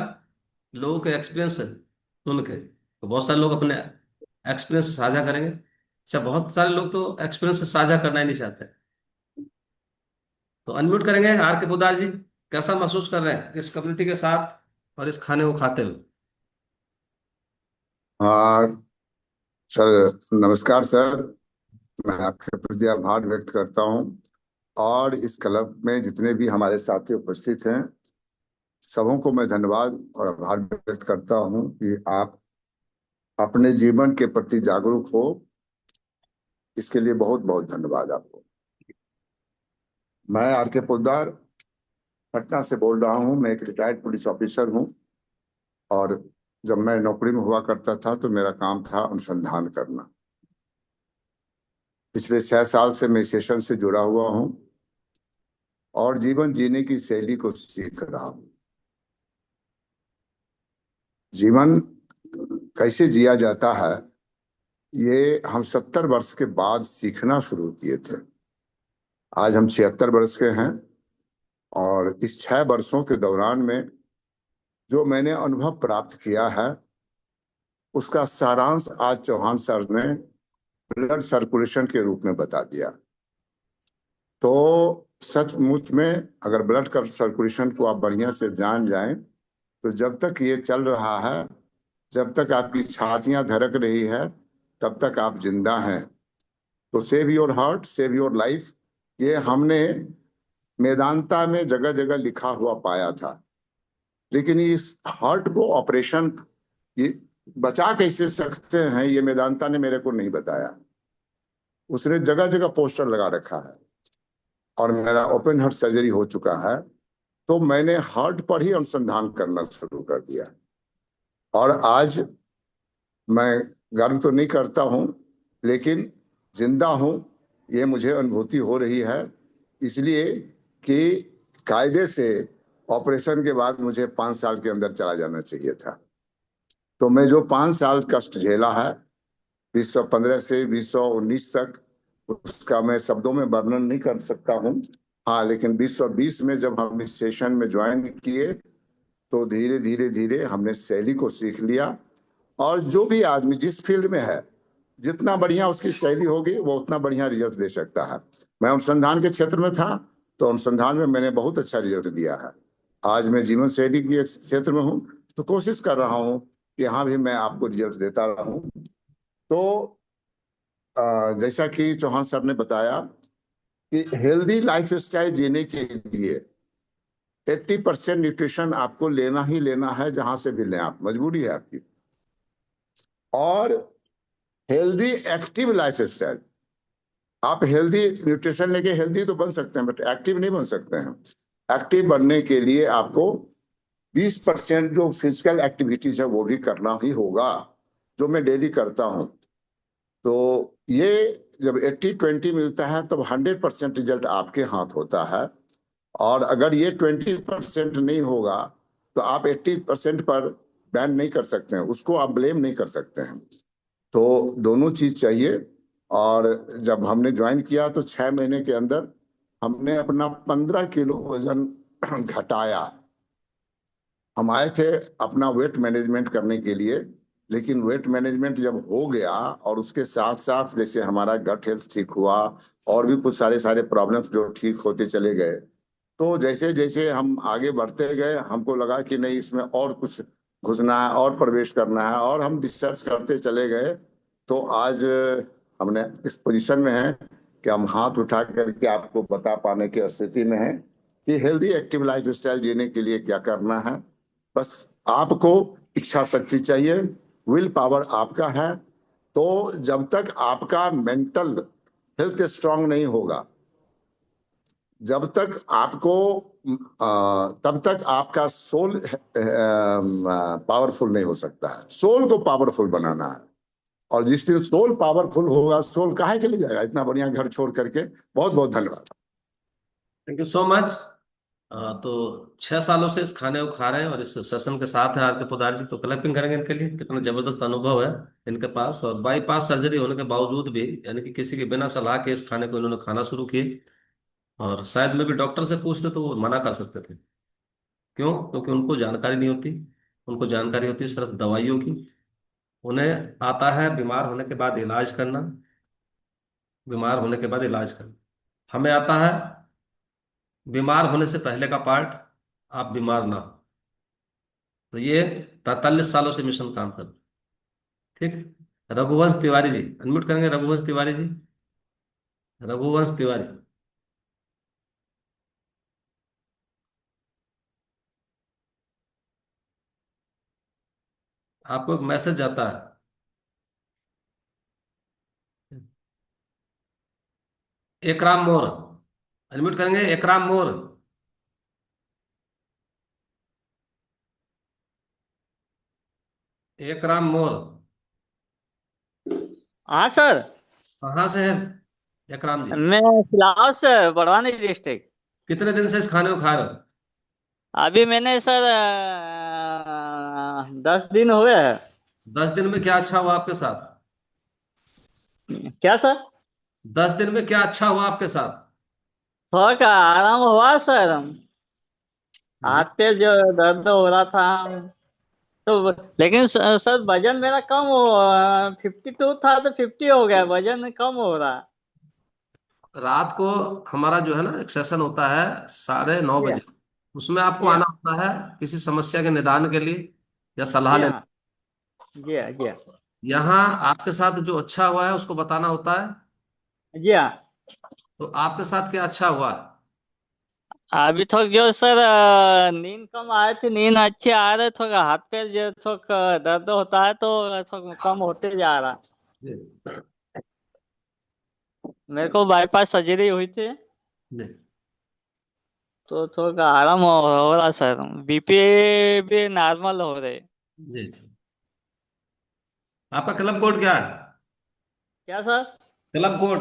लोगों के एक्सपीरियंस सुन के। तो बहुत सारे लोग अपने एक्सपीरियंस साझा करेंगे। अच्छा, बहुत सारे लोग तो एक्सपीरियंस साझा करना ही नहीं चाहते। तो अनम्यूट करेंगे आर के पोदार जी। कैसा महसूस कर रहे हैं इस कम्युनिटी के साथ और इस खाने को खाते हुए? हाँ सर, नमस्कार सर। मैं आपके प्रति आभार व्यक्त करता हूँ, और इस क्लब में जितने भी हमारे साथी उपस्थित हैं, सबों को मैं धन्यवाद और आभार व्यक्त करता हूँ कि आप अपने जीवन के प्रति जागरूक हो। इसके लिए बहुत बहुत धन्यवाद आपको। मैं आर के पोद्दार पटना से बोल रहा हूँ। मैं एक रिटायर्ड पुलिस ऑफिसर हूँ, और जब मैं नौकरी में हुआ करता था तो मेरा काम था अनुसंधान करना। पिछले 6 साल से मैं सेशन से जुड़ा हुआ हूँ और जीवन जीने की शैली को सीख रहा हूँ। जीवन कैसे जिया जाता है, ये हम 70 वर्ष के बाद सीखना शुरू किए थे। आज हम 76 वर्ष के हैं, और इस 6 वर्षों के दौरान में जो मैंने अनुभव प्राप्त किया है, उसका सारांश आज चौहान सर ने ब्लड सर्कुलेशन के रूप में बता दिया। तो सचमुच में अगर ब्लड का सर्कुलेशन को आप बढ़िया से जान जाएं, तो जब तक ये चल रहा है, जब तक आपकी छातियां धड़क रही है, तब तक आप जिंदा हैं। तो save your heart, save your life, ये हमने वेदांता में जगह जगह लिखा हुआ पाया था। लेकिन इस हार्ट को ऑपरेशन ये बचा कैसे सकते हैं, ये वेदांता ने मेरे को नहीं बताया। उसने जगह जगह पोस्टर लगा रखा है, और मेरा ओपन हार्ट सर्जरी हो चुका है, तो मैंने हार्ट पर ही अनुसंधान करना शुरू कर दिया। और आज मैं गर्व तो नहीं करता हूं, लेकिन जिंदा हूं, ये मुझे अनुभूति हो रही है। इसलिए कि कायदे से ऑपरेशन के बाद मुझे 5 साल के अंदर चला जाना चाहिए था। तो मैं जो 5 साल कष्ट झेला है, 2015 से 2019 तक, उसका मैं शब्दों में वर्णन नहीं कर सकता हूँ। हाँ, लेकिन 2020 में जब हम इस सेशन में ज्वाइन किए, तो धीरे धीरे धीरे हमने शैली को सीख लिया। और जो भी आदमी जिस फील्ड में है, जितना बढ़िया उसकी शैली होगी, वो उतना बढ़िया रिजल्ट दे सकता है। मैं अनुसंधान के क्षेत्र में था, तो अनुसंधान में मैंने बहुत अच्छा रिजल्ट दिया है। आज मैं जीवन शैली के क्षेत्र में हूँ, तो कोशिश कर रहा हूँ कि यहाँ भी मैं आपको रिजल्ट देता रहूं। तो जैसा कि चौहान सर ने बताया कि हेल्दी लाइफ स्टाइल जीने के लिए 80% न्यूट्रिशन आपको लेना ही लेना है, जहां से भी लें आप, मजबूरी है आपकी। और हेल्दी एक्टिव लाइफ स्टाइल, आप हेल्दी न्यूट्रिशन लेके हेल्दी तो बन सकते हैं, बट एक्टिव नहीं बन सकते हैं। एक्टिव बनने के लिए आपको 20% जो फिजिकल एक्टिविटीज है वो भी करना ही होगा, जो मैं डेली करता हूं। तो ये जब 80-20 मिलता है, तब 100% रिजल्ट आपके हाथ होता है। और अगर ये 20% नहीं होगा, तो आप 80% पर बैन नहीं कर सकते हैं, उसको आप ब्लेम नहीं कर सकते हैं। तो दोनों चीज चाहिए। और जब हमने ज्वाइन किया, तो 6 महीने के अंदर हमने अपना 15 किलो वजन घटाया। हम आए थे अपना वेट मैनेजमेंट करने के लिए, लेकिन वेट मैनेजमेंट जब हो गया, और उसके साथ साथ जैसे हमारा गट हेल्थ ठीक हुआ, और भी कुछ सारे सारे प्रॉब्लम्स जो ठीक होते चले गए, तो जैसे जैसे हम आगे बढ़ते गए, हमको लगा कि नहीं, इसमें और कुछ घुसना है और प्रवेश करना है, और हम रिसर्च करते चले गए। तो आज हमने इस पोजीशन में है कि हम हाथ उठा करके आपको बता पाने की स्थिति में है कि हेल्दी एक्टिव लाइफ स्टाइल जीने के लिए क्या करना है। बस आपको इच्छा शक्ति चाहिए, विल पावर आपका है। तो जब तक आपका मेंटल हेल्थ स्ट्रांग नहीं होगा, जब तक आपको तब तक आपका सोल पावरफुल नहीं हो सकता है। सोल को पावरफुल बनाना है, और जिस दिन सोल पावरफुल होगा, सोल काहे के लिए जाएगा इतना बढ़िया घर छोड़ करके। बहुत बहुत धन्यवाद। Thank you so much. तो 6 सालों से इस खाने को खा रहे हैं और इस सेशन के साथ है आर के पुजारी जी, तो क्लैपिंग करेंगे इनके लिए। कितना जबरदस्त अनुभव है इनके पास, और बाईपास सर्जरी होने के बावजूद भी, यानी कि किसी के बिना सलाह के इस खाने को इन्होंने खाना शुरू किए। और शायद मैं भी डॉक्टर से पूछते तो वो मना कर सकते थे। क्यों? क्योंकि उनको जानकारी नहीं होती। उनको जानकारी होती है सिर्फ दवाइयों की। उन्हें आता है बीमार होने के बाद इलाज करना, बीमार होने के बाद इलाज करना। हमें आता है बीमार होने से पहले का पार्ट, आप बीमार ना हो। तो ये 45 सालों से मिशन काम कर रहा है। ठीक। रघुवंश तिवारी जी, अनम्यूट करेंगे रघुवंश तिवारी जी। रघुवंश तिवारी, आपको एक मैसेज जाता है। एकराम मोर, अनम्यूट करेंगे एकराम मोर। एकराम मोर, हाँ सर। कहाँ से है एकराम जी? मैं सिलाव से, बड़वानी डिस्ट्रिक्ट। कितने दिन से इस खाने को खा रहे हो? अभी मैंने सर 10 दिन हुए हैं। 10 दिन में क्या अच्छा हुआ आपके साथ? क्या सर? 10 दिन में क्या अच्छा हुआ आपके साथ? थोड़ा का आराम हुआ सर। हाथ जी। पे जो दर्द हो रहा था, तो लेकिन सर वजन मेरा कम हो, 52 था तो 50 हो गया, वजन कम हो रहा। रात को हमारा जो है ना एक सेशन होता है 9:30 बजे। उसमें आपको जी आना हाँ। होता है किसी समस्या के निदान के लिए या सलाह जी लेने। हाँ। जी हाँ। जी हाँ। यहाँ आपके साथ जो अच्छा हुआ है उसको बताना होता है। जी हाँ। तो आपके साथ क्या अच्छा हुआ? अभी थोड़ा जो सर नींद कम आ रही थी, नींद अच्छी आ रही, थोड़ा हाथ पैर जो थोड़ा दर्द होता है तो थोड़ा कम होते जा रहा। जी मेरे को बाईपास सर्जरी हुई थी, जी तो थोड़ा आराम हो रहा सर। बीपी भी नॉर्मल हो रहे। जी। आपका क्लब कोड क्या है? क्या सर? Club code?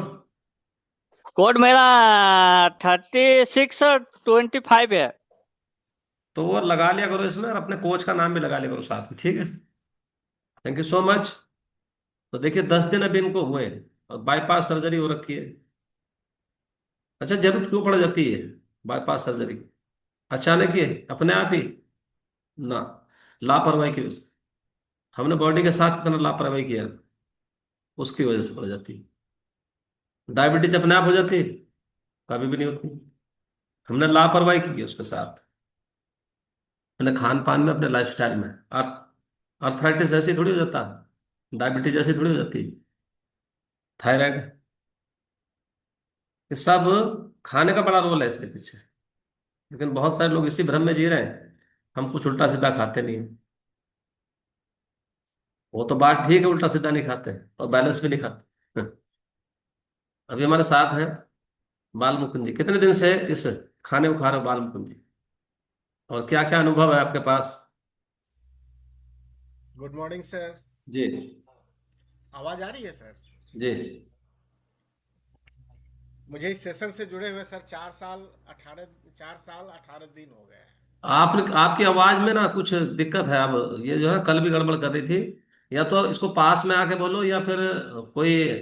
कोड मेरा 3625 है। तो वो लगा लिया करो इसमें, और अपने कोच का नाम भी लगा लिया करो साथ में, ठीक है? Thank you so much. तो देखिए 10 दिन अभी इनको हुए और बाईपास सर्जरी हो रखी है। अच्छा, जरूरत क्यों पड़ जाती है बाईपास सर्जरी की? अचानक ही, अपने आप ही? ना, लापरवाही की वजह से। हमने बॉडी के साथ इतना लापरवाही किया, उसकी वजह से हो जाती है। डायबिटीज अपने आप हो जाती है? कभी भी नहीं होती। हमने लापरवाही की है उसके साथ, अपने खान पान में, अपने लाइफस्टाइल में। अर्थराइटिस ऐसे थोड़ी हो जाता, डायबिटीज ऐसे थोड़ी हो जाती, थायराइड। ये सब खाने का बड़ा रोल है इसके पीछे। लेकिन बहुत सारे लोग इसी भ्रम में जी रहे हैं, हम कुछ उल्टा सीधा खाते नहीं हैं। वो तो बात ठीक है, उल्टा सीधा नहीं खाते और बैलेंस भी नहीं खाते। अभी हमारे साथ हैं बाल मुकुंद जी। कितने दिन से इस खाने को खा रहे हो बाल मुकुंद जी, और क्या क्या अनुभव है आपके पास? Good morning sir. जी आवाज आ रही है सर? जी। मुझे इस सेशन से जुड़े हुए सर 4 साल 18 दिन हो गए हैं। आपकी आवाज में ना कुछ दिक्कत है अब, ये जो है कल भी गड़बड़ कर रही थी। या तो इसको पास में आके बोलो, या फिर कोई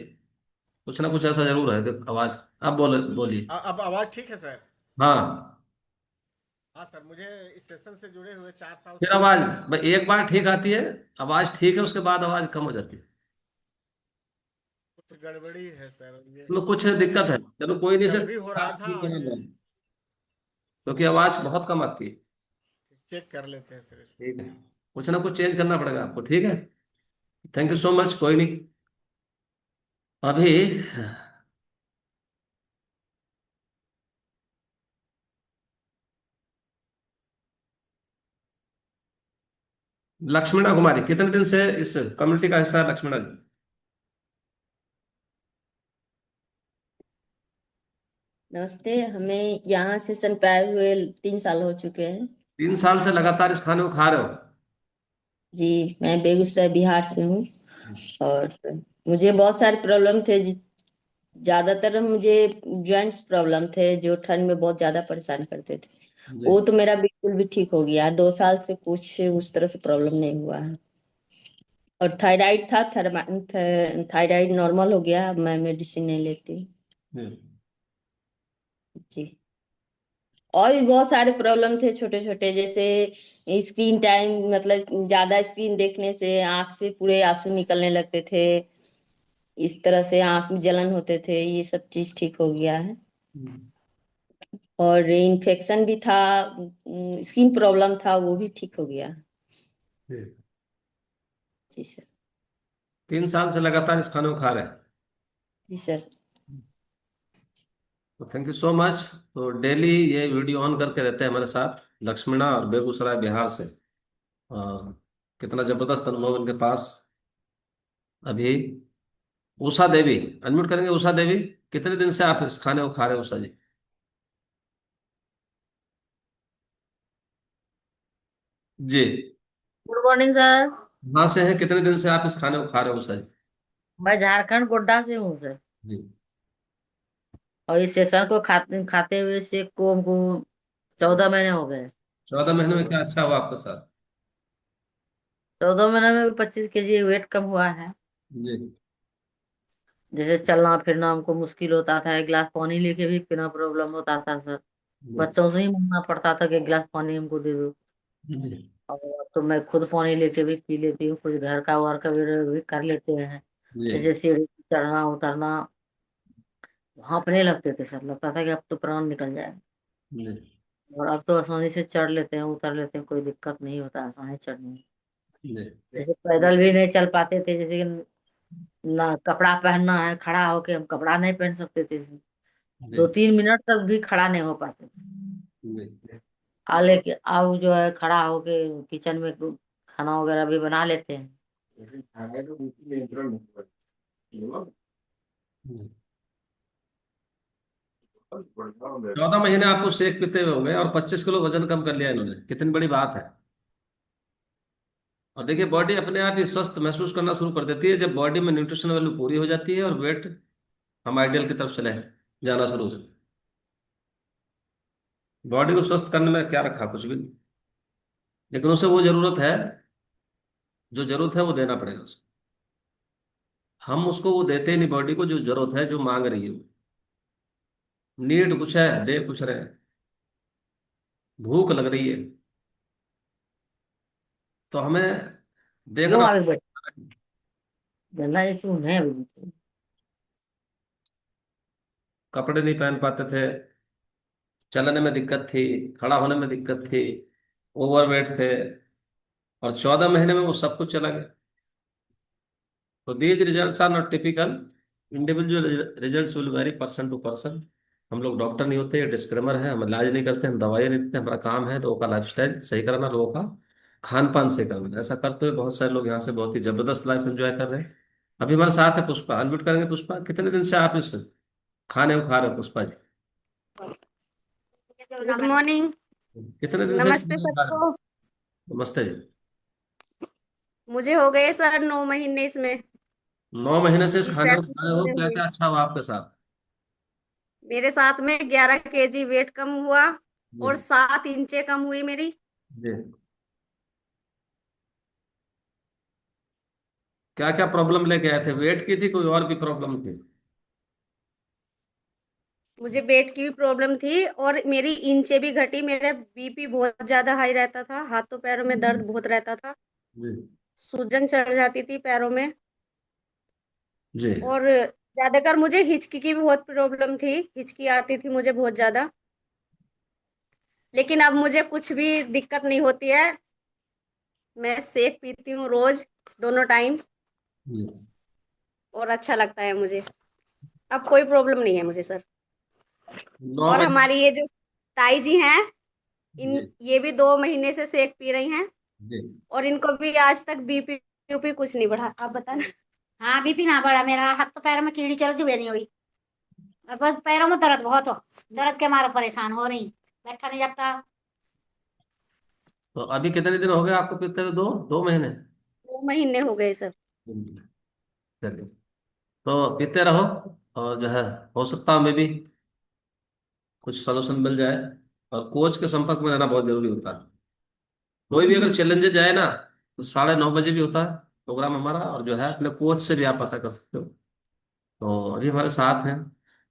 कुछ ना कुछ ऐसा जरूर है कि आवाज। अब बोलिए। अब आवाज ठीक है सर? हाँ। हाँ सर, मुझे इस सेशन से जुड़े हुए 4 साल फिर से आवाज एक बार ठीक आती है, आवाज ठीक है, उसके बाद आवाज कम हो जाती है। कुछ गड़बड़ी है सर ये। इसमें कुछ दिक्कत है, चलो कोई नहीं, कल से भी हो रहा था, ठीक आज करना पड़ेगा, क्योंकि आवाज बहुत कम आती है। चेक कर लेते हैं सर इसको। ठीक है, कुछ ना कुछ चेंज करना पड़ेगा आपको, ठीक है? थैंक यू सो मच, कोई नहीं। अभी लक्ष्मीणा कुमारी कितने दिन से इस कम्युनिटी का हिस्सा है, लक्ष्मीणा जी? नमस्ते। हमें यहाँ सेशन पे आए हुए 3 साल हो चुके हैं। 3 साल से लगातार इस खाने को खा रहे हो? जी, मैं बेगूसराय बिहार से हूँ। और मुझे बहुत सारे प्रॉब्लम थे ज्यादातर मुझे जॉइंट्स प्रॉब्लम थे जो ठंड में बहुत ज्यादा परेशान करते थे। जी वो तो मेरा बिल्कुल भी ठीक हो गया, 2 साल से कुछ उस तरह से प्रॉब्लम नहीं हुआ है। और थायराइड था, थायराइड नॉर्मल हो गया, अब मैं मेडिसिन नहीं लेती हूँ। जी जी। और भी बहुत सारे प्रॉब्लम थे छोटे छोटे, जैसे स्क्रीन टाइम, मतलब ज्यादा स्क्रीन देखने से आंख से पूरे आंसू निकलने लगते थे। इस तरह से आंख में जलन होते थे, ये सब चीज ठीक हो गया है। और इन्फेक्शन भी था, स्किन प्रॉब्लम था, वो भी ठीक हो गया। जी। जी सर। 3 साल से लगातार इस खाने को खा रहे हैं। जी सर। तो थैंक यू सो मच। तो डेली ये वीडियो ऑन करके रहते हैं हमारे साथ, लक्ष्मीणा और बेगूसराय बिहार से। कितना जबरदस्त अनुभव इनके पास। अभी उषा देवी, अनम्यूट करेंगे उषा देवी? कितने दिन से आप इस खाने को खा रहे हो उषा जी? जी। Good morning sir. कहाँ से हैं, कितने दिन से आप इस खाने को खा रहे हो उषा जी? मैं झारखंड गोड्डा से हूँ सर। जी। और इस सेशन को खाते हुए से को हमको 14 महीने हो गए। 14 महीने में क्या अच्छा हुआ आपके साथ? 14 महीने में 25 kg वेट कम हुआ है। जी जैसे चलना फिरना हमको मुश्किल होता था, एक गिलास पानी लेके भी पीना प्रॉब्लम होता था सर। जी बच्चों से ही मांगना पड़ता था कि एक गिलास पानी हमको दे दो। जी और अब तो मैं खुद पानी लेके भी पी लेती हूँ, कुछ घर का वर्क भी कर लेते हैं। जी जैसे सीढ़ी चढ़ना उतरना, हाँफने लगते थे सर, लगता था कि अब तो प्राण निकल जाए। जी। और अब तो आसानी से चढ़ लेते हैं, उतर लेते हैं, कोई दिक्कत नहीं होता, आसानी से चढ़ने में। जी। जैसे पैदल भी नहीं चल पाते थे, जैसे कि ना कपड़ा पहनना है, खड़ा होके हम कपड़ा नहीं पहन सकते थे इसमें। जी। 2-3 मिनट तक भी खड़ा नहीं हो पाते थे। जी। लेकिन अब जो है खड़ा होके किचन में खाना वगैरह भी बना लेते हैं। जी। 14 महीने आपको शेक पीते हुए हो गए और 25 किलो वजन कम कर लिया इन्होंने, कितनी बड़ी बात है। और देखिए बॉडी अपने आप ही स्वस्थ महसूस करना शुरू कर देती है जब बॉडी में न्यूट्रिशन वैल्यू पूरी हो जाती है और वेट हम आइडियल की तरफ चले जाना शुरू हो। बॉडी को स्वस्थ करने में क्या रखा, कुछ भी नहीं। लेकिन उसे वो जरूरत है, जो जरूरत है वो देना पड़ेगा उसको। हम उसको वो देते ही नहीं बॉडी को जो जरूरत है, जो मांग रही है वो। नीड कुछ है, दे कुछ रहे हैं। भूख लग रही है तो हमें क्यों देखना। आगे बढ़, गंदा ये क्यों है अभी? कपड़े नहीं पहन पाते थे, चलने में दिक्कत थी, खड़ा होने में दिक्कत थी, ओवरवेट थे, और 14 महीने में वो सब कुछ चला गया। तो these results are not typical, individual results will vary person to person. हम लोग डॉक्टर नहीं होते, डिस्क्लेमर है, हम इलाज नहीं करते, हम दवाई नहीं देते। हमारा काम है लोगों का लाइफस्टाइल सही कराना, लोगों का खान पान सही करना। ऐसा करते हुए बहुत सारे लोग यहाँ से बहुत ही जबरदस्त लाइफ एंजॉय कर रहे हैं। अभी हमारे साथ है पुष्पा, अनम्यूट करेंगे। पुष्पा, कितने दिन से आप इस खाने को खा रहे हो पुष्पा जी? Good morning. कितने दिन से इस नमस्ते खाने को खा रहे हो? सबको। नमस्ते जी। मुझे हो गए सर 9 महीने इसमें, 9 महीने से इस इस खाने को सेशन खा से रहे हो, जुड़े क्या हुए। क्या अच्छा हुआ आपके साथ? मेरे साथ में 11 kg वेट कम हुआ जी। और 7 इंचे कम हुई मेरी। जी। क्या क्या प्रॉब्लम लेके आए थे? वेट की थी, कोई और भी प्रॉब्लम थी? मुझे पेट की भी प्रॉब्लम थी और मेरी इंचे भी घटी। मेरा बीपी बहुत ज्यादा हाई रहता था, हाथों पैरों में दर्द बहुत रहता था, जी। सूजन चढ़ जाती थी पैरों में। जी। और ज्यादातर मुझे हिचकी की भी बहुत प्रॉब्लम थी, हिचकी आती थी मुझे बहुत ज्यादा। लेकिन अब मुझे कुछ भी दिक्कत नहीं होती है। मैं शेक पीती हूँ रोज, दोनों टाइम, जी। और अच्छा लगता है मुझे। अब कोई प्रॉब्लम नहीं है मुझे सर। नौ और महीने हमारी ये जो ताई जी हैं, इन जी। ये भी 2 महीने से शेक पी रही हैं जी। और इनको भी आज तक बीपी यूपी कुछ नहीं बढ़ा। आप बताना। हाँ बीपी ना बढ़ा, मेरा हाथ तो पैर में कीड़ी चल सी बनी हुई। अब बस पैरों में दर्द बहुत हो, दर्द के मारे परेशान हो रही, बैठा नहीं जाता। तो अभी कितने दिन हो गए आपको पीते हुए? 2 2 महीने? 2 महीने हो गए सर। चलिए, तो पीते रहो। और जो है, हो सकता है मे भी कुछ सोल्यूशन मिल जाए। और कोच के संपर्क में रहना बहुत जरूरी होता है। कोई भी अगर चैलेंजेस जाए ना, तो 9:30 बजे भी होता है प्रोग्राम हमारा, और जो है अपने कोच से भी आप पता कर सकते हो। तो अभी हमारे साथ हैं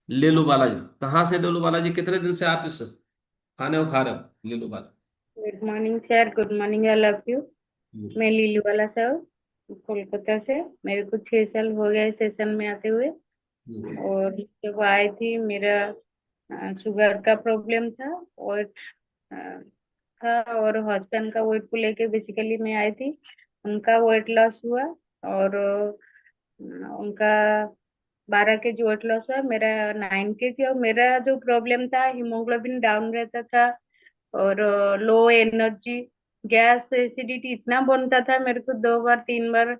लेलू बालाजी। कहाँ से लेलू बालाजी, कितने दिन से आप इस खाने को खा रहे हो लेलू Balaji? Good morning sir, good morning, I love you. मैं लीलू वाला सर, कोलकाता से। मेरे को 6 साल हो गए सेशन में आते हुए। और जब आई थी मेरा शुगर का प्रॉब्लम था, और था, और हस्बैंड का वेट को लेके बेसिकली मैं आई थी। उनका वेट लॉस हुआ, और उनका 12 kg वेट लॉस हुआ, मेरा 9 kg। और मेरा जो प्रॉब्लम था, हीमोग्लोबिन डाउन रहता था, और लो एनर्जी, गैस, एसिडिटी इतना बनता था मेरे को। 2 बार 3 बार,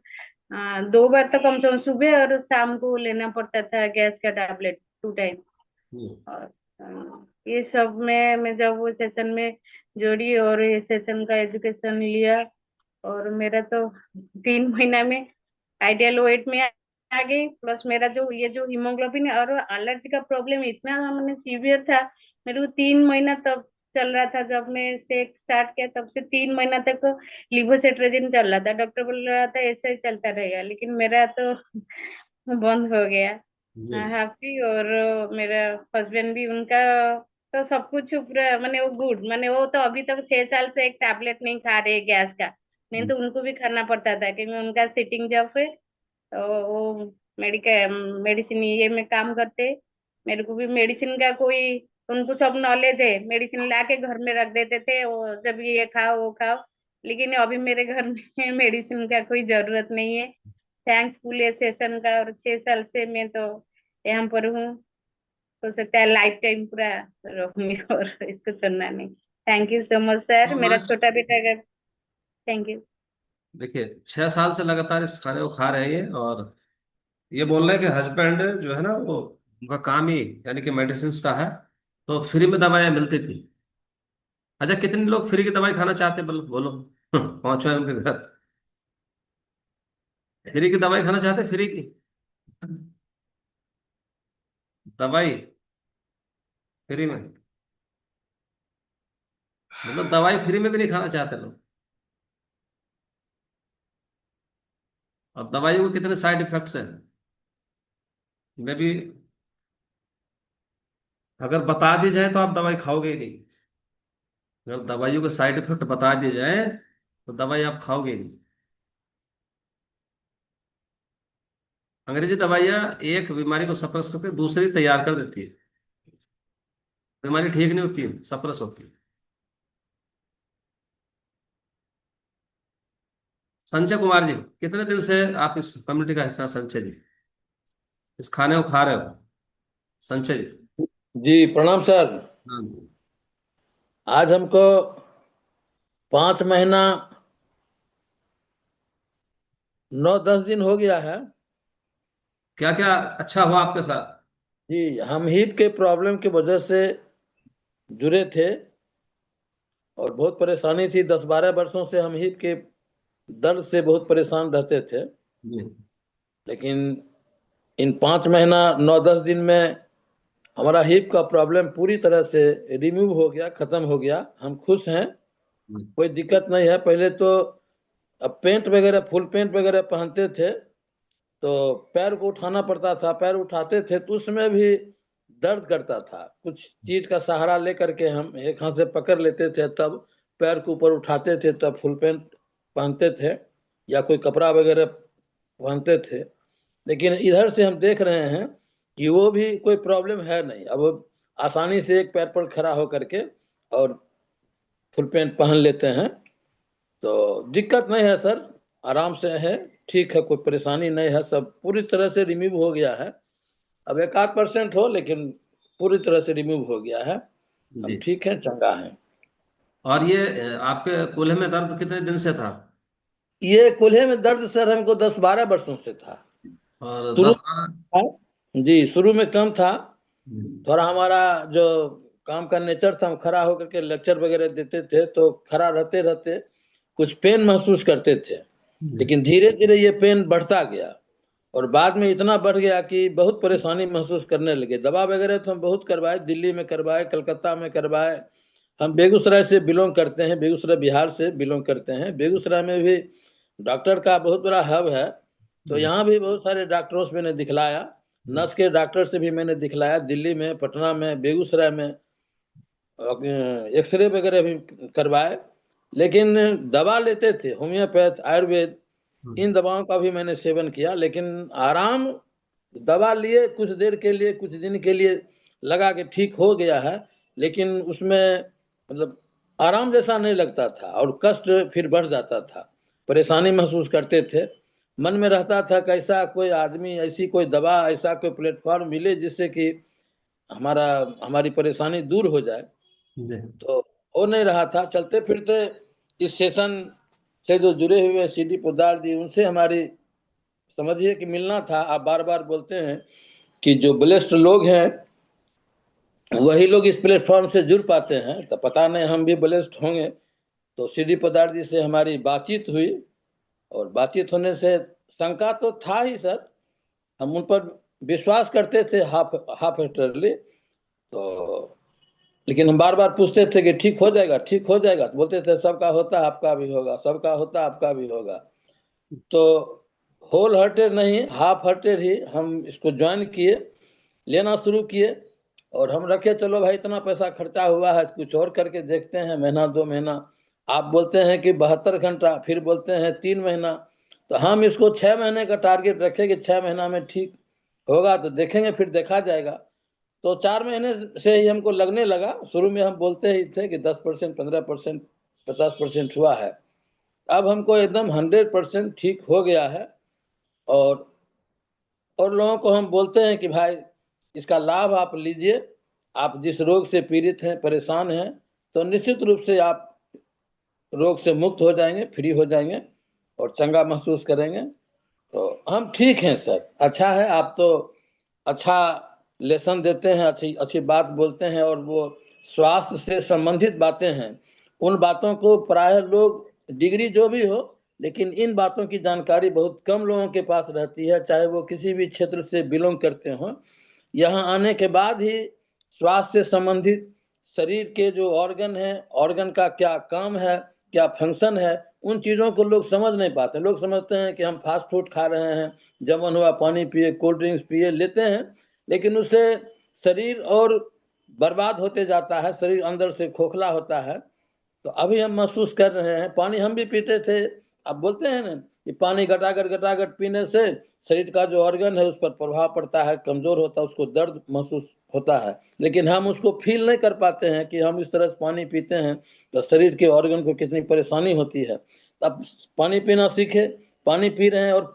2 बार तो कम से कम सुबह और शाम को लेना पड़ता था गैस का टैबलेट, 2 टाइम। और ये सब में मैं जब वो सेशन में जोड़ी और ये सेशन का एजुकेशन लिया, और मेरा तो 3 महीना में आइडियल वेट में आ गई। प्लस मेरा जो ये जो हीमोग्लोबिन और एलर्जी का प्रॉब्लम इतना मैंने सीवियर था, मेरे को 3 महीना तब चल रहा था। जब मैं सेक स्टार्ट किया तब से 3 महीना तक लिवोसेट्राजिन चल रहा था। डॉक्टर बोल रहा था ऐसे ही चलता रहेगा, लेकिन मेरा तो बंद हो गया। जी। हैप्पी। और मेरा हस्बैंड भी, उनका तो सब कुछ पूरा माने वो गुड, माने वो तो अभी तक 6 साल से एक टैबलेट नहीं खा रहे गैस का। नहीं तो उनको भी खाना पड़ता था, क्योंकि उनका सिटिंग जॉब है। तो वो मेडिकल मेडिसिन ये में काम करते, मेरे को भी मेडिसिन का कोई, उनको सब नॉलेज है, मेडिसिन ला के घर में रख देते थे, वो जब ये खाओ वो खाओ। लेकिन अभी मेरे घर में मेडिसिन का कोई जरूरत नहीं है। थैंक्स फुल सेशन का, और 6 साल से मैं तो यहाँ पर हूँ। हो सकता है लाइफ टाइम पूरा रहूंगी और इसको छोड़ना नहीं। Thank you so much sir, और मेरा आज छोटा बेटा का। Thank you. देखिए 6 साल से लगातार इस खाने को खा रहे हैं, और ये बोल रहे हैं कि हस्बैंड जो है ना वो, उनका काम ही यानी कि मेडिसिन का है, तो फ्री में दवाइयाँ मिलती थी। अच्छा, कितने लोग फ्री की दवाई खाना चाहते हैं, बोलो बोलो। पहुंचो है उनके घर, फ्री की दवाई खाना चाहते हैं, फ्री की दवाई, फ्री में। मतलब दवाई फ्री में भी नहीं खाना चाहते लोग। और दवाइयों के कितने साइड इफेक्ट्स हैं, मैं भी, अगर बता दी जाए तो आप दवाई खाओगे ही नहीं। अगर दवाइयों के साइड इफेक्ट बता दिए जाए तो दवाई आप खाओगे ही नहीं। अंग्रेजी दवाइयाँ एक बीमारी को सप्रेस करके दूसरी तैयार कर देती है। बीमारी ठीक नहीं होती है, सप्रेस होती है। संजय कुमार जी, कितने दिन से आप इस कम्युनिटी का हिस्सा हैं, संजय जी, इस खाने को खा रहे हो, संजय जी? जी प्रणाम सर। हाँ। आज हमको 5 महीना 9-10 दिन हो गया है। क्या क्या अच्छा हुआ आपके साथ? जी, हम हिप के प्रॉब्लम की वजह से जुड़े थे और बहुत परेशानी थी। 10-12 वर्षों से हम हिप के दर्द से बहुत परेशान रहते थे। जी। लेकिन इन 5 महीना 9-10 दिन में हमारा हिप का प्रॉब्लम पूरी तरह से रिमूव हो गया, खत्म हो गया। हम खुश हैं, कोई दिक्कत नहीं है। पहले तो अब पेंट वगैरह, फुल पेंट वगैरह पहनते थे तो पैर को उठाना पड़ता था। पैर उठाते थे तो उसमें भी दर्द करता था। कुछ चीज का सहारा लेकर के हम एक हाथ से पकड़ लेते थे, तब पैर को ऊपर उठाते थे, तब फुल पेंट पहनते थे या कोई कपड़ा वगैरह पहनते थे। लेकिन इधर से हम देख रहे हैं कि वो भी कोई प्रॉब्लम है नहीं। अब आसानी से एक पैर पर खड़ा होकर के और फुल पेंट पहन लेते हैं, तो दिक्कत नहीं है सर, आराम से है, ठीक है, कोई परेशानी नहीं है। सब पूरी तरह से रिमूव हो गया है। अब 1-8% हो, लेकिन पूरी तरह से रिमूव हो गया है। हम जी। ठीक है, चंगा है। और ये आपके कूल्हे में दर्द कितने दिन से था? ये कूल्हे में दर्द सर हमको 10-12 वर्षों से था। और शुरू 10-12। जी, शुरू में कम था। जी। थोड़ा हमारा जो काम का नेचर था, हम खड़ा होकर के लेक्चर वगैरह देते थे तो खड़ा रहते रहते कुछ पेन महसूस करते थे। लेकिन धीरे धीरे ये पेन बढ़ता गया और बाद में इतना बढ़ गया कि बहुत परेशानी महसूस करने लगे। दवा वगैरह तो हम बहुत करवाए, दिल्ली में करवाए, कलकत्ता में करवाए। हम बेगूसराय से बिलोंग करते हैं, बेगूसराय बिहार से बिलोंग करते हैं। बेगूसराय में भी डॉक्टर का बहुत बड़ा हब है, तो यहाँ भी बहुत सारे डॉक्टरों से मैंने दिखलाया। नस के डॉक्टर से भी मैंने दिखलाया, दिल्ली में, पटना में, बेगूसराय में। एक्सरे वगैरह भी करवाए। लेकिन दवा लेते थे, होम्योपैथ, आयुर्वेद, इन दवाओं का भी मैंने सेवन किया। लेकिन आराम, दवा लिए कुछ देर के लिए, कुछ दिन के लिए लगा कि ठीक हो गया है, लेकिन उसमें मतलब आराम जैसा नहीं लगता था और कष्ट फिर बढ़ जाता था। परेशानी महसूस करते थे। मन में रहता था कैसा कोई आदमी, ऐसी कोई दवा, ऐसा कोई प्लेटफॉर्म मिले जिससे कि हमारी परेशानी दूर हो जाए। जी। तो हो नहीं रहा था। चलते फिरते इस सेशन से जो जुड़े हुए सीडी पोद्दार जी, उनसे हमारी समझिए कि मिलना था। आप बार बार बोलते हैं कि जो ब्लेस्ड लोग हैं वही लोग इस प्लेटफॉर्म से जुड़ पाते हैं, तो पता नहीं हम भी ब्लेस्ड होंगे। तो सीडी पोद्दार जी से हमारी बातचीत हुई और बातचीत होने से शंका तो था ही सर, हम उन पर विश्वास करते थे हाफ हार्टेडली। तो लेकिन हम बार बार पूछते थे कि ठीक हो जाएगा, ठीक हो जाएगा, तो बोलते थे सबका होता है आपका भी होगा, सबका होता है आपका भी होगा। तो होल हार्टेड नहीं, हाफ हार्टेड ही हम इसको ज्वाइन किए, लेना शुरू किए और हम रखे चलो भाई इतना पैसा खर्चा हुआ है, कुछ और करके देखते हैं, महीना 2 महीना। आप बोलते हैं कि 72 घंटा, फिर बोलते हैं 3 महीना। तो हम इसको 6 महीने का टारगेट रखें कि 6 महीना में ठीक होगा तो देखेंगे, फिर देखा जाएगा। तो 4 महीने से ही हमको लगने लगा। शुरू में हम बोलते ही थे कि 10%, 15%, 50% हुआ है। अब हमको एकदम 100% ठीक हो गया है। और लोगों को हम बोलते हैं कि भाई इसका लाभ आप लीजिए। आप जिस रोग से पीड़ित हैं, परेशान हैं, तो निश्चित रूप से आप रोग से मुक्त हो जाएंगे, फ्री हो जाएंगे और चंगा महसूस करेंगे। तो हम ठीक हैं सर, अच्छा है। आप तो अच्छा लेसन देते हैं, अच्छी अच्छी बात बोलते हैं, और वो स्वास्थ्य से संबंधित बातें हैं। उन बातों को प्रायः लोग, डिग्री जो भी हो, लेकिन इन बातों की जानकारी बहुत कम लोगों के पास रहती है, चाहे वो किसी भी क्षेत्र से बिलोंग करते हों। यहाँ आने के बाद ही स्वास्थ्य से संबंधित शरीर के जो ऑर्गन हैं, ऑर्गन का क्या काम है, क्या फंक्शन है, उन चीज़ों को लोग समझ नहीं पाते। लोग समझते हैं कि हम फास्ट फूड खा रहे हैं, जमन हुआ पानी पिए, कोल्ड ड्रिंक्स पिए, लेते हैं, लेकिन उससे शरीर और बर्बाद होते जाता है, शरीर अंदर से खोखला होता है। तो अभी हम महसूस कर रहे हैं। पानी हम भी पीते थे, अब बोलते हैं ना कि पानी घटाघट पीने से शरीर का जो ऑर्गन है उस पर प्रभाव पड़ता है, कमजोर होता है, उसको दर्द महसूस होता है, लेकिन हम उसको फील नहीं कर पाते हैं कि हम इस तरह से पानी पीते हैं तो शरीर के ऑर्गन को कितनी परेशानी होती है। अब पानी पीना सीखे, पानी पी रहे हैं, और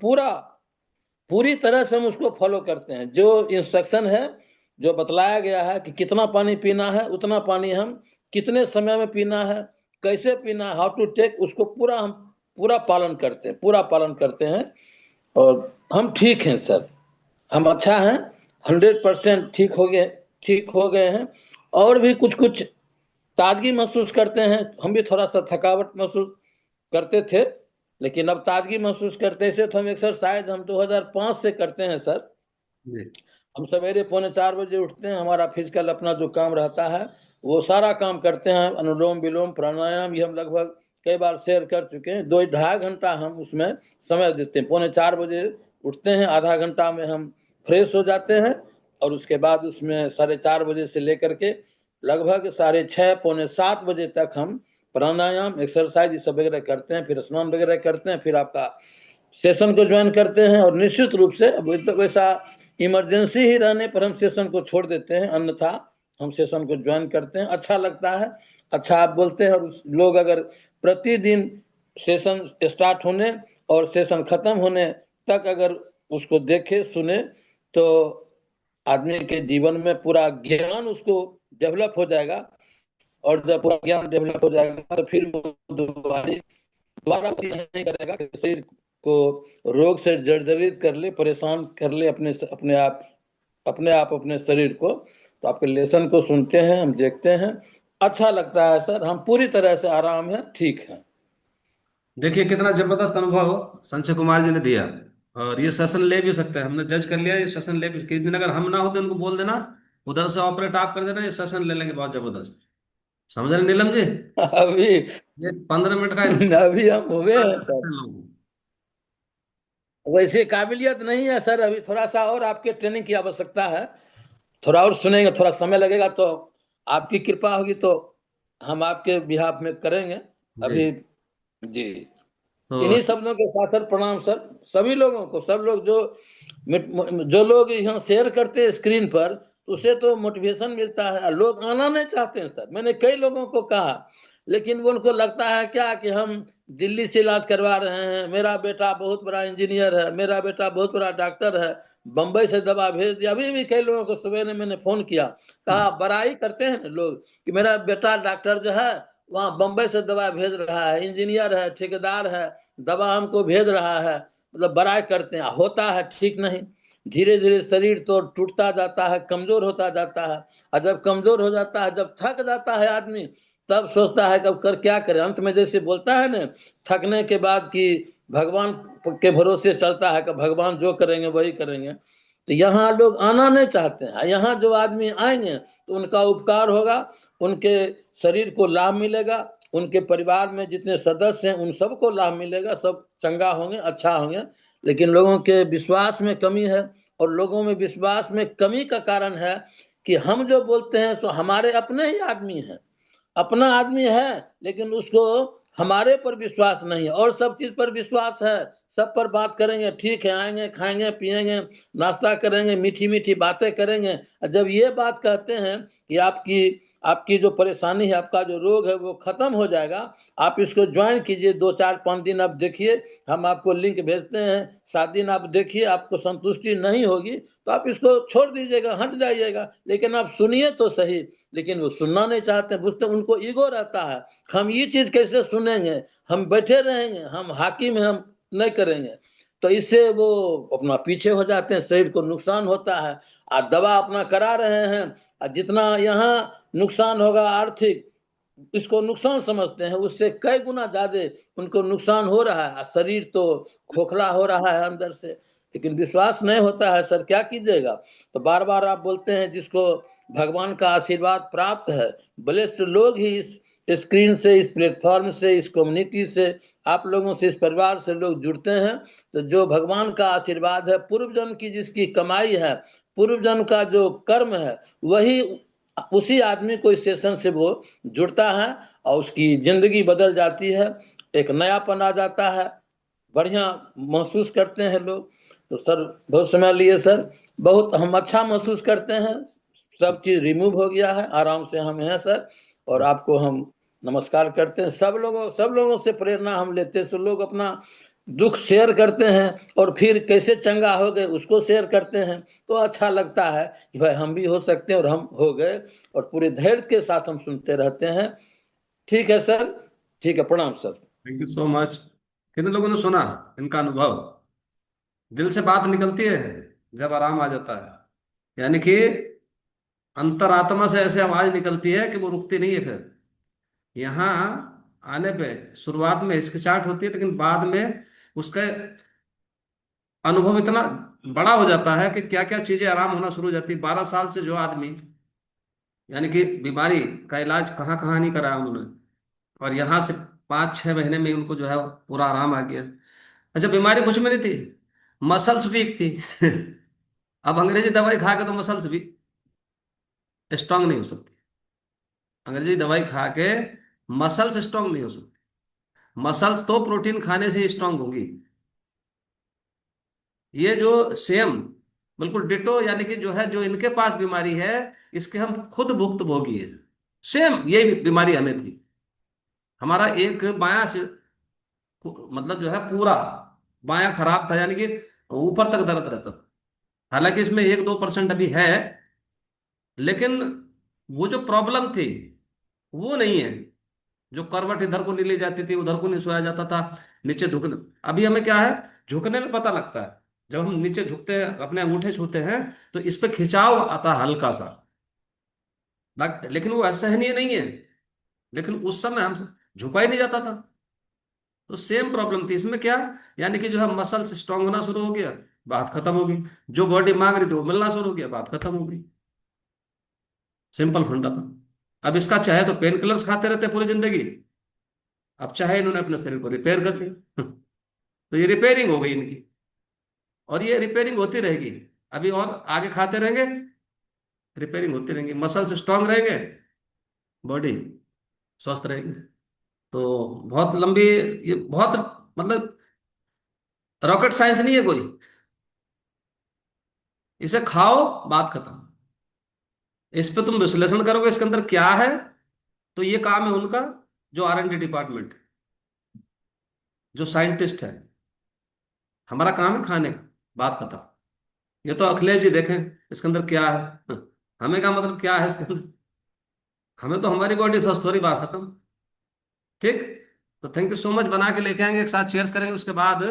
पूरी तरह से हम उसको फॉलो करते हैं। जो इंस्ट्रक्शन है, जो बतलाया गया है कि कितना पानी पीना है, उतना पानी हम कितने समय में पीना है, कैसे पीना है, हाउ टू टेक, उसको हम पूरा पालन करते हैं। और हम ठीक हैं सर, हम अच्छा हैं, 100% ठीक हो गए हैं। और भी कुछ ताजगी महसूस करते हैं। हम भी थोड़ा सा थकावट महसूस करते थे, लेकिन अब ताजगी महसूस करते से तो हम एक्सरसाइज 2005 से करते हैं सर। हम सवेरे 3:45 बजे उठते हैं, हमारा फिजिकल अपना जो काम रहता है वो सारा काम करते हैं। अनुलोम विलोम प्राणायाम ये हम लगभग कई बार शेयर कर चुके हैं। 2-2.5 घंटा हम उसमें समय देते हैं। 3:45 बजे उठते हैं, आधा घंटा में हम फ्रेश हो जाते हैं, और उसके बाद उसमें 4:30 बजे से लेकर के लगभग 6:30 पौने 7 बजे तक हम प्राणायाम, एक्सरसाइज ये सब वगैरह करते हैं, फिर स्नान वगैरह करते हैं, फिर आपका सेशन को ज्वाइन करते हैं। और निश्चित रूप से वैसा इमरजेंसी ही रहने पर हम सेशन को छोड़ देते हैं, अन्यथा हम सेशन को ज्वाइन करते हैं। अच्छा लगता है, अच्छा आप बोलते हैं। और लोग अगर प्रतिदिन सेशन स्टार्ट होने और सेशन खत्म होने तक अगर उसको देखे सुने, तो आदमी के जीवन में पूरा ज्ञान उसको डेवलप हो जाएगा। और जब पूरा ज्ञान डेवलप हो जाएगा तो फिर वो दोबारा नहीं करेगा कि शरीर को रोग से जर्जरित कर ले, परेशान कर ले अपने आप अपने शरीर को। तो आपके लेसन को सुनते हैं, हम देखते हैं, अच्छा लगता है सर। हम पूरी तरह से आराम है, ठीक है। देखिए कितना जबरदस्त अनुभव संजय कुमार जी ने दिया, और ये सेशन ले भी सकते हैं, हमने जज कर लिया, ये सेशन ले भी। किसी दिन अगर हम ना होते उनको बोल देना, उधर से ऑपरेट आप कर देना, ये सेशन ले लेंगे, बहुत जबरदस्त। समझ रहे नीलम जी? अभी ये 15 मिनट का अभी हम हो गए हैं सर, लोग। वैसे काबिलियत नहीं है सर, अभी थोड़ा सा और आपके ट्रेनिंग की आवश्यकता है। थोड़ा और सुनेंगे, थोड़ा समय लगेगा, तो आपकी कृपा होगी तो हम आपके बिहाफ में करेंगे अभी जी। तो इन्हीं शब्दों के साथ सर प्रणाम सर सभी लोगों को। सब लोग जो लोग यहाँ शेयर करते हैं स्क्रीन पर, उसे तो मोटिवेशन मिलता है। लोग आना नहीं चाहते हैं सर, मैंने कई लोगों को कहा, लेकिन वो उनको लगता है क्या कि हम दिल्ली से इलाज करवा रहे हैं, मेरा बेटा बहुत बड़ा इंजीनियर है, मेरा बेटा बहुत बड़ा डॉक्टर है, बंबई से दवा भेज दिया। अभी भी कई लोगों को सवेरे मैंने फोन किया, कहा बड़ाई करते हैं लोग कि मेरा बेटा डॉक्टर जो है वहाँ बंबई से दवा भेज रहा है, इंजीनियर है, ठेकेदार है, दवा हमको भेज रहा है, मतलब बड़ाई करते हैं। होता है ठीक नहीं, धीरे धीरे शरीर तो टूटता जाता है, कमजोर होता जाता है। और जब कमजोर हो जाता है, जब थक जाता है आदमी, तब सोचता है कब कर क्या करे। अंत में जैसे बोलता है ना, थकने के बाद कि भगवान के भरोसे चलता है कि भगवान जो करेंगे वही करेंगे। तो यहाँ लोग आना नहीं चाहते हैं। यहाँ जो आदमी आएंगे तो उनका उपकार होगा, उनके शरीर को लाभ मिलेगा, उनके परिवार में जितने सदस्य हैं उन सबको लाभ मिलेगा, सब चंगा होंगे, अच्छा होंगे। लेकिन लोगों के विश्वास में कमी है, और लोगों में विश्वास में कमी का कारण है कि हम जो बोलते हैं तो हमारे अपने ही आदमी हैं, अपना आदमी है, लेकिन उसको हमारे पर विश्वास नहीं है, और सब चीज पर विश्वास है, सब पर बात करेंगे, ठीक है, आएंगे, खाएंगे, पिएंगे, नाश्ता करेंगे, मीठी मीठी बातें करेंगे। और जब ये बात कहते हैं कि आपकी जो परेशानी है, आपका जो रोग है वो खत्म हो जाएगा, आप इसको ज्वाइन कीजिए, 2 4 5 दिन आप देखिए, हम आपको लिंक भेजते हैं, 7 दिन आप देखिए, आपको संतुष्टि नहीं होगी तो आप इसको छोड़ दीजिएगा, हट जाइएगा। लेकिन आप सुनिए तो सही। लेकिन वो सुनना नहीं चाहते, बुझते, उनको ईगो रहता है, हम ये चीज कैसे सुनेंगे, हम बैठे रहेंगे, हम हाकिम हैं, हम नहीं करेंगे। तो इससे वो अपना पीछे हो जाते हैं, शरीर को नुकसान होता है। और दवा अपना करा रहे हैं, और जितना यहाँ नुकसान होगा आर्थिक, इसको नुकसान समझते हैं, उससे कई गुना ज्यादा उनको नुकसान हो रहा है। शरीर तो खोखला हो रहा है अंदर से, लेकिन विश्वास नहीं होता है। सर क्या कीजिएगा? तो बार बार आप बोलते हैं जिसको भगवान का आशीर्वाद प्राप्त है, ब्लेस्ड लोग ही इस स्क्रीन से, इस प्लेटफॉर्म से, इस कम्युनिटी से, आप लोगों से, इस परिवार से लोग जुड़ते हैं। तो जो भगवान का आशीर्वाद है, पूर्व जन्म की जिसकी कमाई है, पूर्व जन्म का जो कर्म है, वही उसी आदमी को इस सेशन से वो जुड़ता है और उसकी जिंदगी बदल जाती है, एक नयापन आ जाता है, बढ़िया महसूस करते हैं लोग। तो सर बहुत समय लिए सर, बहुत हम अच्छा महसूस करते हैं, सब चीज रिमूव हो गया है, आराम से हम हैं सर। और आपको हम नमस्कार करते हैं। सब लोगों से प्रेरणा हम लेते हैं। सब लोग अपना दुख शेयर करते हैं और फिर कैसे चंगा हो गए उसको शेयर करते हैं, तो अच्छा लगता है कि भाई हम भी हो सकते हैं और हम हो गए, और पूरे धैर्य के साथ हम सुनते रहते हैं। ठीक है सर, ठीक है, प्रणाम sir. Thank you so much. कितने लोगों ने सुना इनका अनुभव? दिल से बात निकलती है जब आराम आ जाता है, यानी कि अंतरात्मा से ऐसे आवाज निकलती है कि वो रुकती नहीं है। फिर यहाँ आने पे शुरुआत में हिचकिचाहट होती है, लेकिन बाद में उसका अनुभव इतना बड़ा हो जाता है कि क्या क्या चीजें आराम होना शुरू हो जाती है। 12 साल से जो आदमी, यानी कि बीमारी का इलाज कहाँ कहाँ नहीं कराया उन्होंने, और यहाँ से 5 6 महीने में उनको जो है पूरा आराम आ गया। अच्छा, बीमारी कुछ में नहीं थी, मसल्स वीक थी। अब अंग्रेजी दवाई खा के तो मसल्स भी स्ट्रांग नहीं हो सकती। अंग्रेजी दवाई खा के मसल्स स्ट्रांग नहीं हो सकती। मसल्स तो प्रोटीन खाने से स्ट्रांग होंगी। ये जो सेम बिल्कुल डिटो, यानी कि जो है, जो इनके पास बीमारी है, इसके हम खुद भुक्त भोगी है। सेम ये बीमारी हमें थी। हमारा एक बायां से, मतलब जो है पूरा बायां खराब था, यानी कि ऊपर तक दर्द रहता था। हालांकि इसमें 1 2% अभी है, लेकिन वो जो प्रॉब्लम थी वो नहीं है। जो करवट इधर को नहीं ली जाती थी, उधर को नहीं सोया जाता था, नीचे झुकने, अभी हमें क्या है, झुकने में पता लगता है। जब हम नीचे झुकते हैं, अपने अंगूठे छूते हैं, तो इस पे खिंचाव आता है हल्का सा, लेकिन वो असहनीय नहीं है। लेकिन उस समय हमसे झुका ही नहीं जाता था। तो सेम प्रॉब्लम थी इसमें। क्या, यानी कि जो है मसल्स स्ट्रांग होना शुरू हो गया, बात खत्म हो गई। जो बॉडी मांग रही थी वो मिलना शुरू हो गया, बात खत्म हो गई। सिंपल फंडा था। अब इसका चाहे तो पेन किलर्स खाते रहते पूरी जिंदगी, अब चाहे इन्होंने अपने शरीर को रिपेयर कर लिया। तो ये रिपेयरिंग हो गई इनकी, और ये रिपेयरिंग होती रहेगी। अभी और आगे खाते रहेंगे, रिपेयरिंग होती रहेंगी, मसल्स स्ट्रांग रहेंगे, बॉडी स्वस्थ रहेगी। तो बहुत लंबी, ये बहुत, मतलब रॉकेट साइंस नहीं है कोई। इसे खाओ, बात खत्म। इस पे तुम विश्लेषण करोगे इसके अंदर क्या है, तो ये काम है उनका, जो R&D डिपार्टमेंट, जो साइंटिस्ट है। हमारा काम है खाने का, बात खत्म। ये तो अखिलेश जी देखें इसके अंदर क्या है। हमें क्या मतलब क्या है इसके अंदर? हमें तो हमारी बॉडी स्वस्थ हो रही, बात खत्म। ठीक। तो थैंक यू सो मच। बना के लेके आएंगे, एक साथ चेयर्स करेंगे, उसके बाद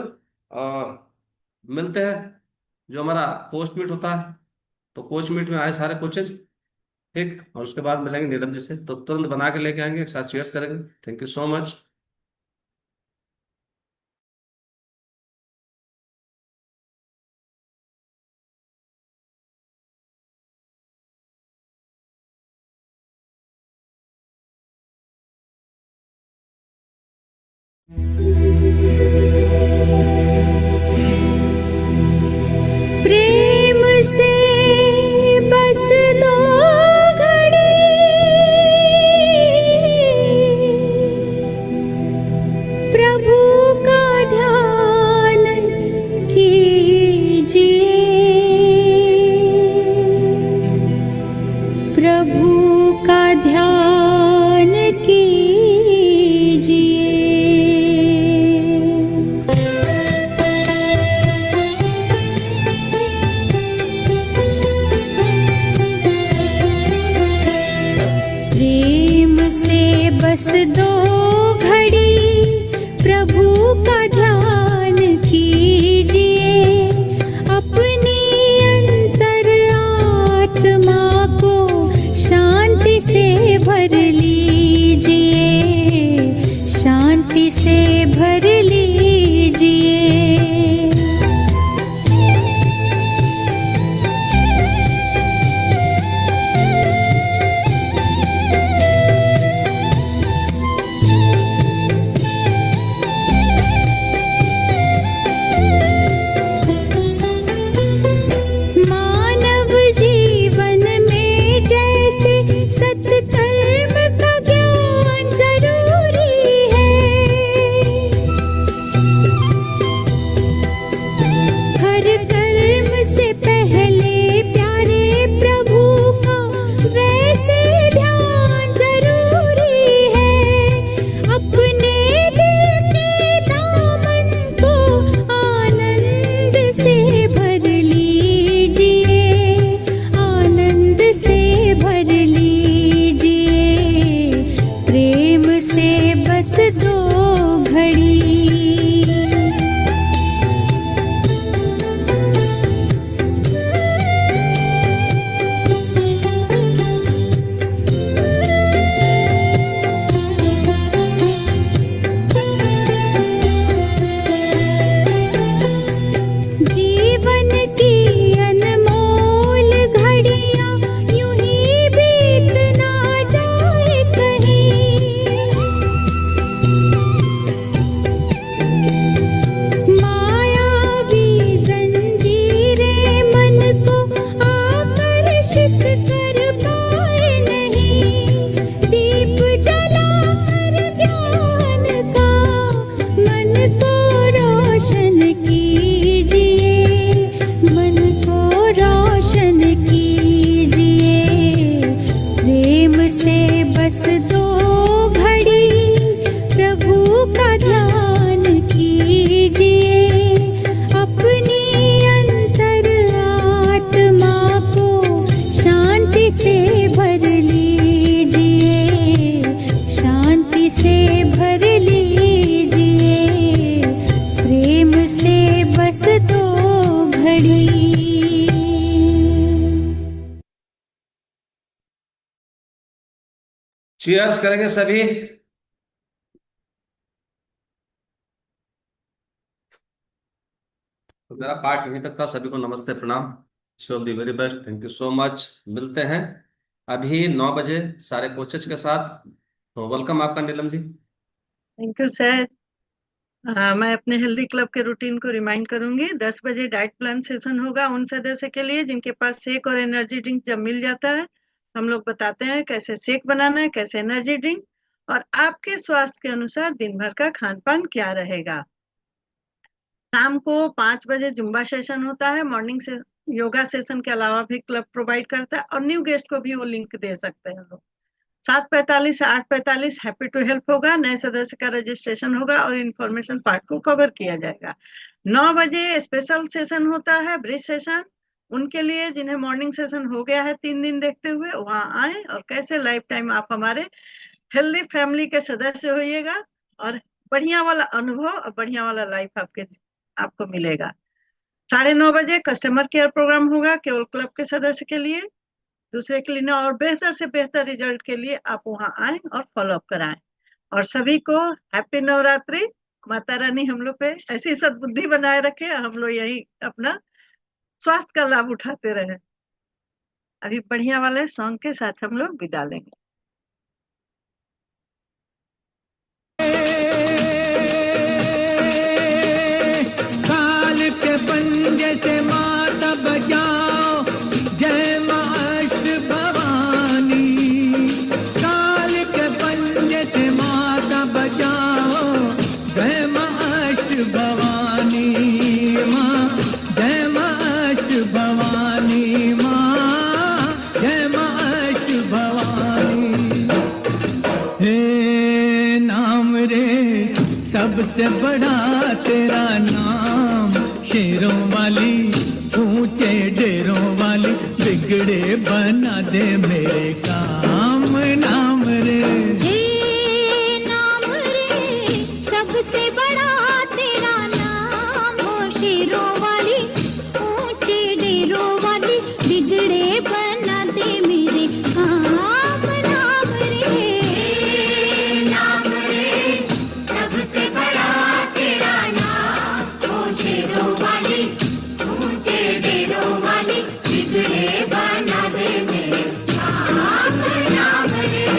मिलते हैं। जो हमारा पोस्ट मीट होता है, तो पोस्ट मीट में आए सारे कोचेज, ठीक, और उसके बाद मिलेंगे नीरज जी से, तो तुरंत बना के लेके आएंगे, एक साथ चेयर्स करेंगे। Thank you so much. प्रेम से बस 2 घड़ी प्रभु का ध्यान प्रभु का ध्यान कीजिए। प्रेम से बस 2 घड़ी प्रभु का ध्यान कीजिए। अपनी अंतर आत्मा को शांति से भर लीजिए, शांति से भर लीजिए। मानव जीवन में जैसे सत्कर्म का ज्ञान जरूरी है, हर कर्म से पहले प्यारे प्रभु का वैसे ध्यान जरूरी है। अपने दिल के दामन को आनंद से भर लीजिए, आनंद से भर लीजिए। प्रेम से बस 2 घड़ी। जीवन की अनमोल घड़ियां यूं ही बीत ना जाए कहीं। मायावी जंजीरें मन को आकर्षित कर पाए नहीं। दीप जलाकर ज्ञान का मन को रोशन कीजिए, मन को रोशन कीजिए। प्रेम से बस 2 घड़ी प्रभु का ध्यान कीजिए। अपनी अंतर आत्मा को शांति से भर लीजिए, शांति से भर लीजिए। प्रेम से बस 2 घड़ी। चीयर्स करेंगे सभी। तो मेरा पार्ट यहीं तक था। सभी को नमस्ते, प्रणाम, wish the very best, thank you so much. मिलते हैं अभी 9 बजे सारे कोचेस के साथ। तो वेलकम आपका Neelam ji. Thank you sir. मैं अपने हेल्दी क्लब के रूटीन को रिमाइंड करूंगी। 10 बजे डाइट प्लान सेशन होगा उन सदस्य के लिए जिनके पास शेक और एनर्जी ड्रिंक जब मिल जाता है। हम लोग बताते हैं कैसे शेक बनाना है, कैसे एनर्जी ड्रिंक, और आपके स्वास्थ्य के अनुसार दिन भर का खान पान क्या रहेगा। शाम को 5 बजे जुम्बा सेशन होता है। मॉर्निंग से योगा सेशन के अलावा भी क्लब प्रोवाइड करता है, और न्यू गेस्ट को भी वो लिंक दे सकते हैं लोग। 7:45 से 8:45 हैप्पी टू हेल्प होगा। नए सदस्य का रजिस्ट्रेशन होगा और इंफॉर्मेशन पार्ट को कवर किया जाएगा। 9 बजे स्पेशल सेशन होता है, ब्रिज सेशन। उनके लिए जिन्हें मॉर्निंग सेशन हो गया है 3 दिन देखते हुए, वहां आए और कैसे लाइफ टाइम आप हमारे हेल्दी फैमिली के सदस्य होइएगा और बढ़िया वाला अनुभव और बढ़िया वाला लाइफ आपको मिलेगा। 9:30 बजे कस्टमर केयर प्रोग्राम होगा, केवल क्लब के सदस्य के लिए। दूसरे के लिए ना, और बेहतर से बेहतर रिजल्ट के लिए आप वहां आए और फॉलोअप कराएं। और सभी को हैप्पी नवरात्रि। माता रानी हम लोग पे ऐसी सद्बुद्धि बनाए रखे, हम लोग यही अपना स्वास्थ्य का लाभ उठाते रहे। अभी बढ़िया वाले सॉन्ग के साथ हम लोग विदा लेंगे। काल के पंजे से माता बचाओ, जय मां भवानी। काल के पंजे से माता बचाओ, जय मां भवानी। मां जय मां भवानी, मां जय मां सबसे बड़ा तेरा नाम, शेरों वाली ऊंचे डेरों वाली बिगड़े बना दे मेरे काम।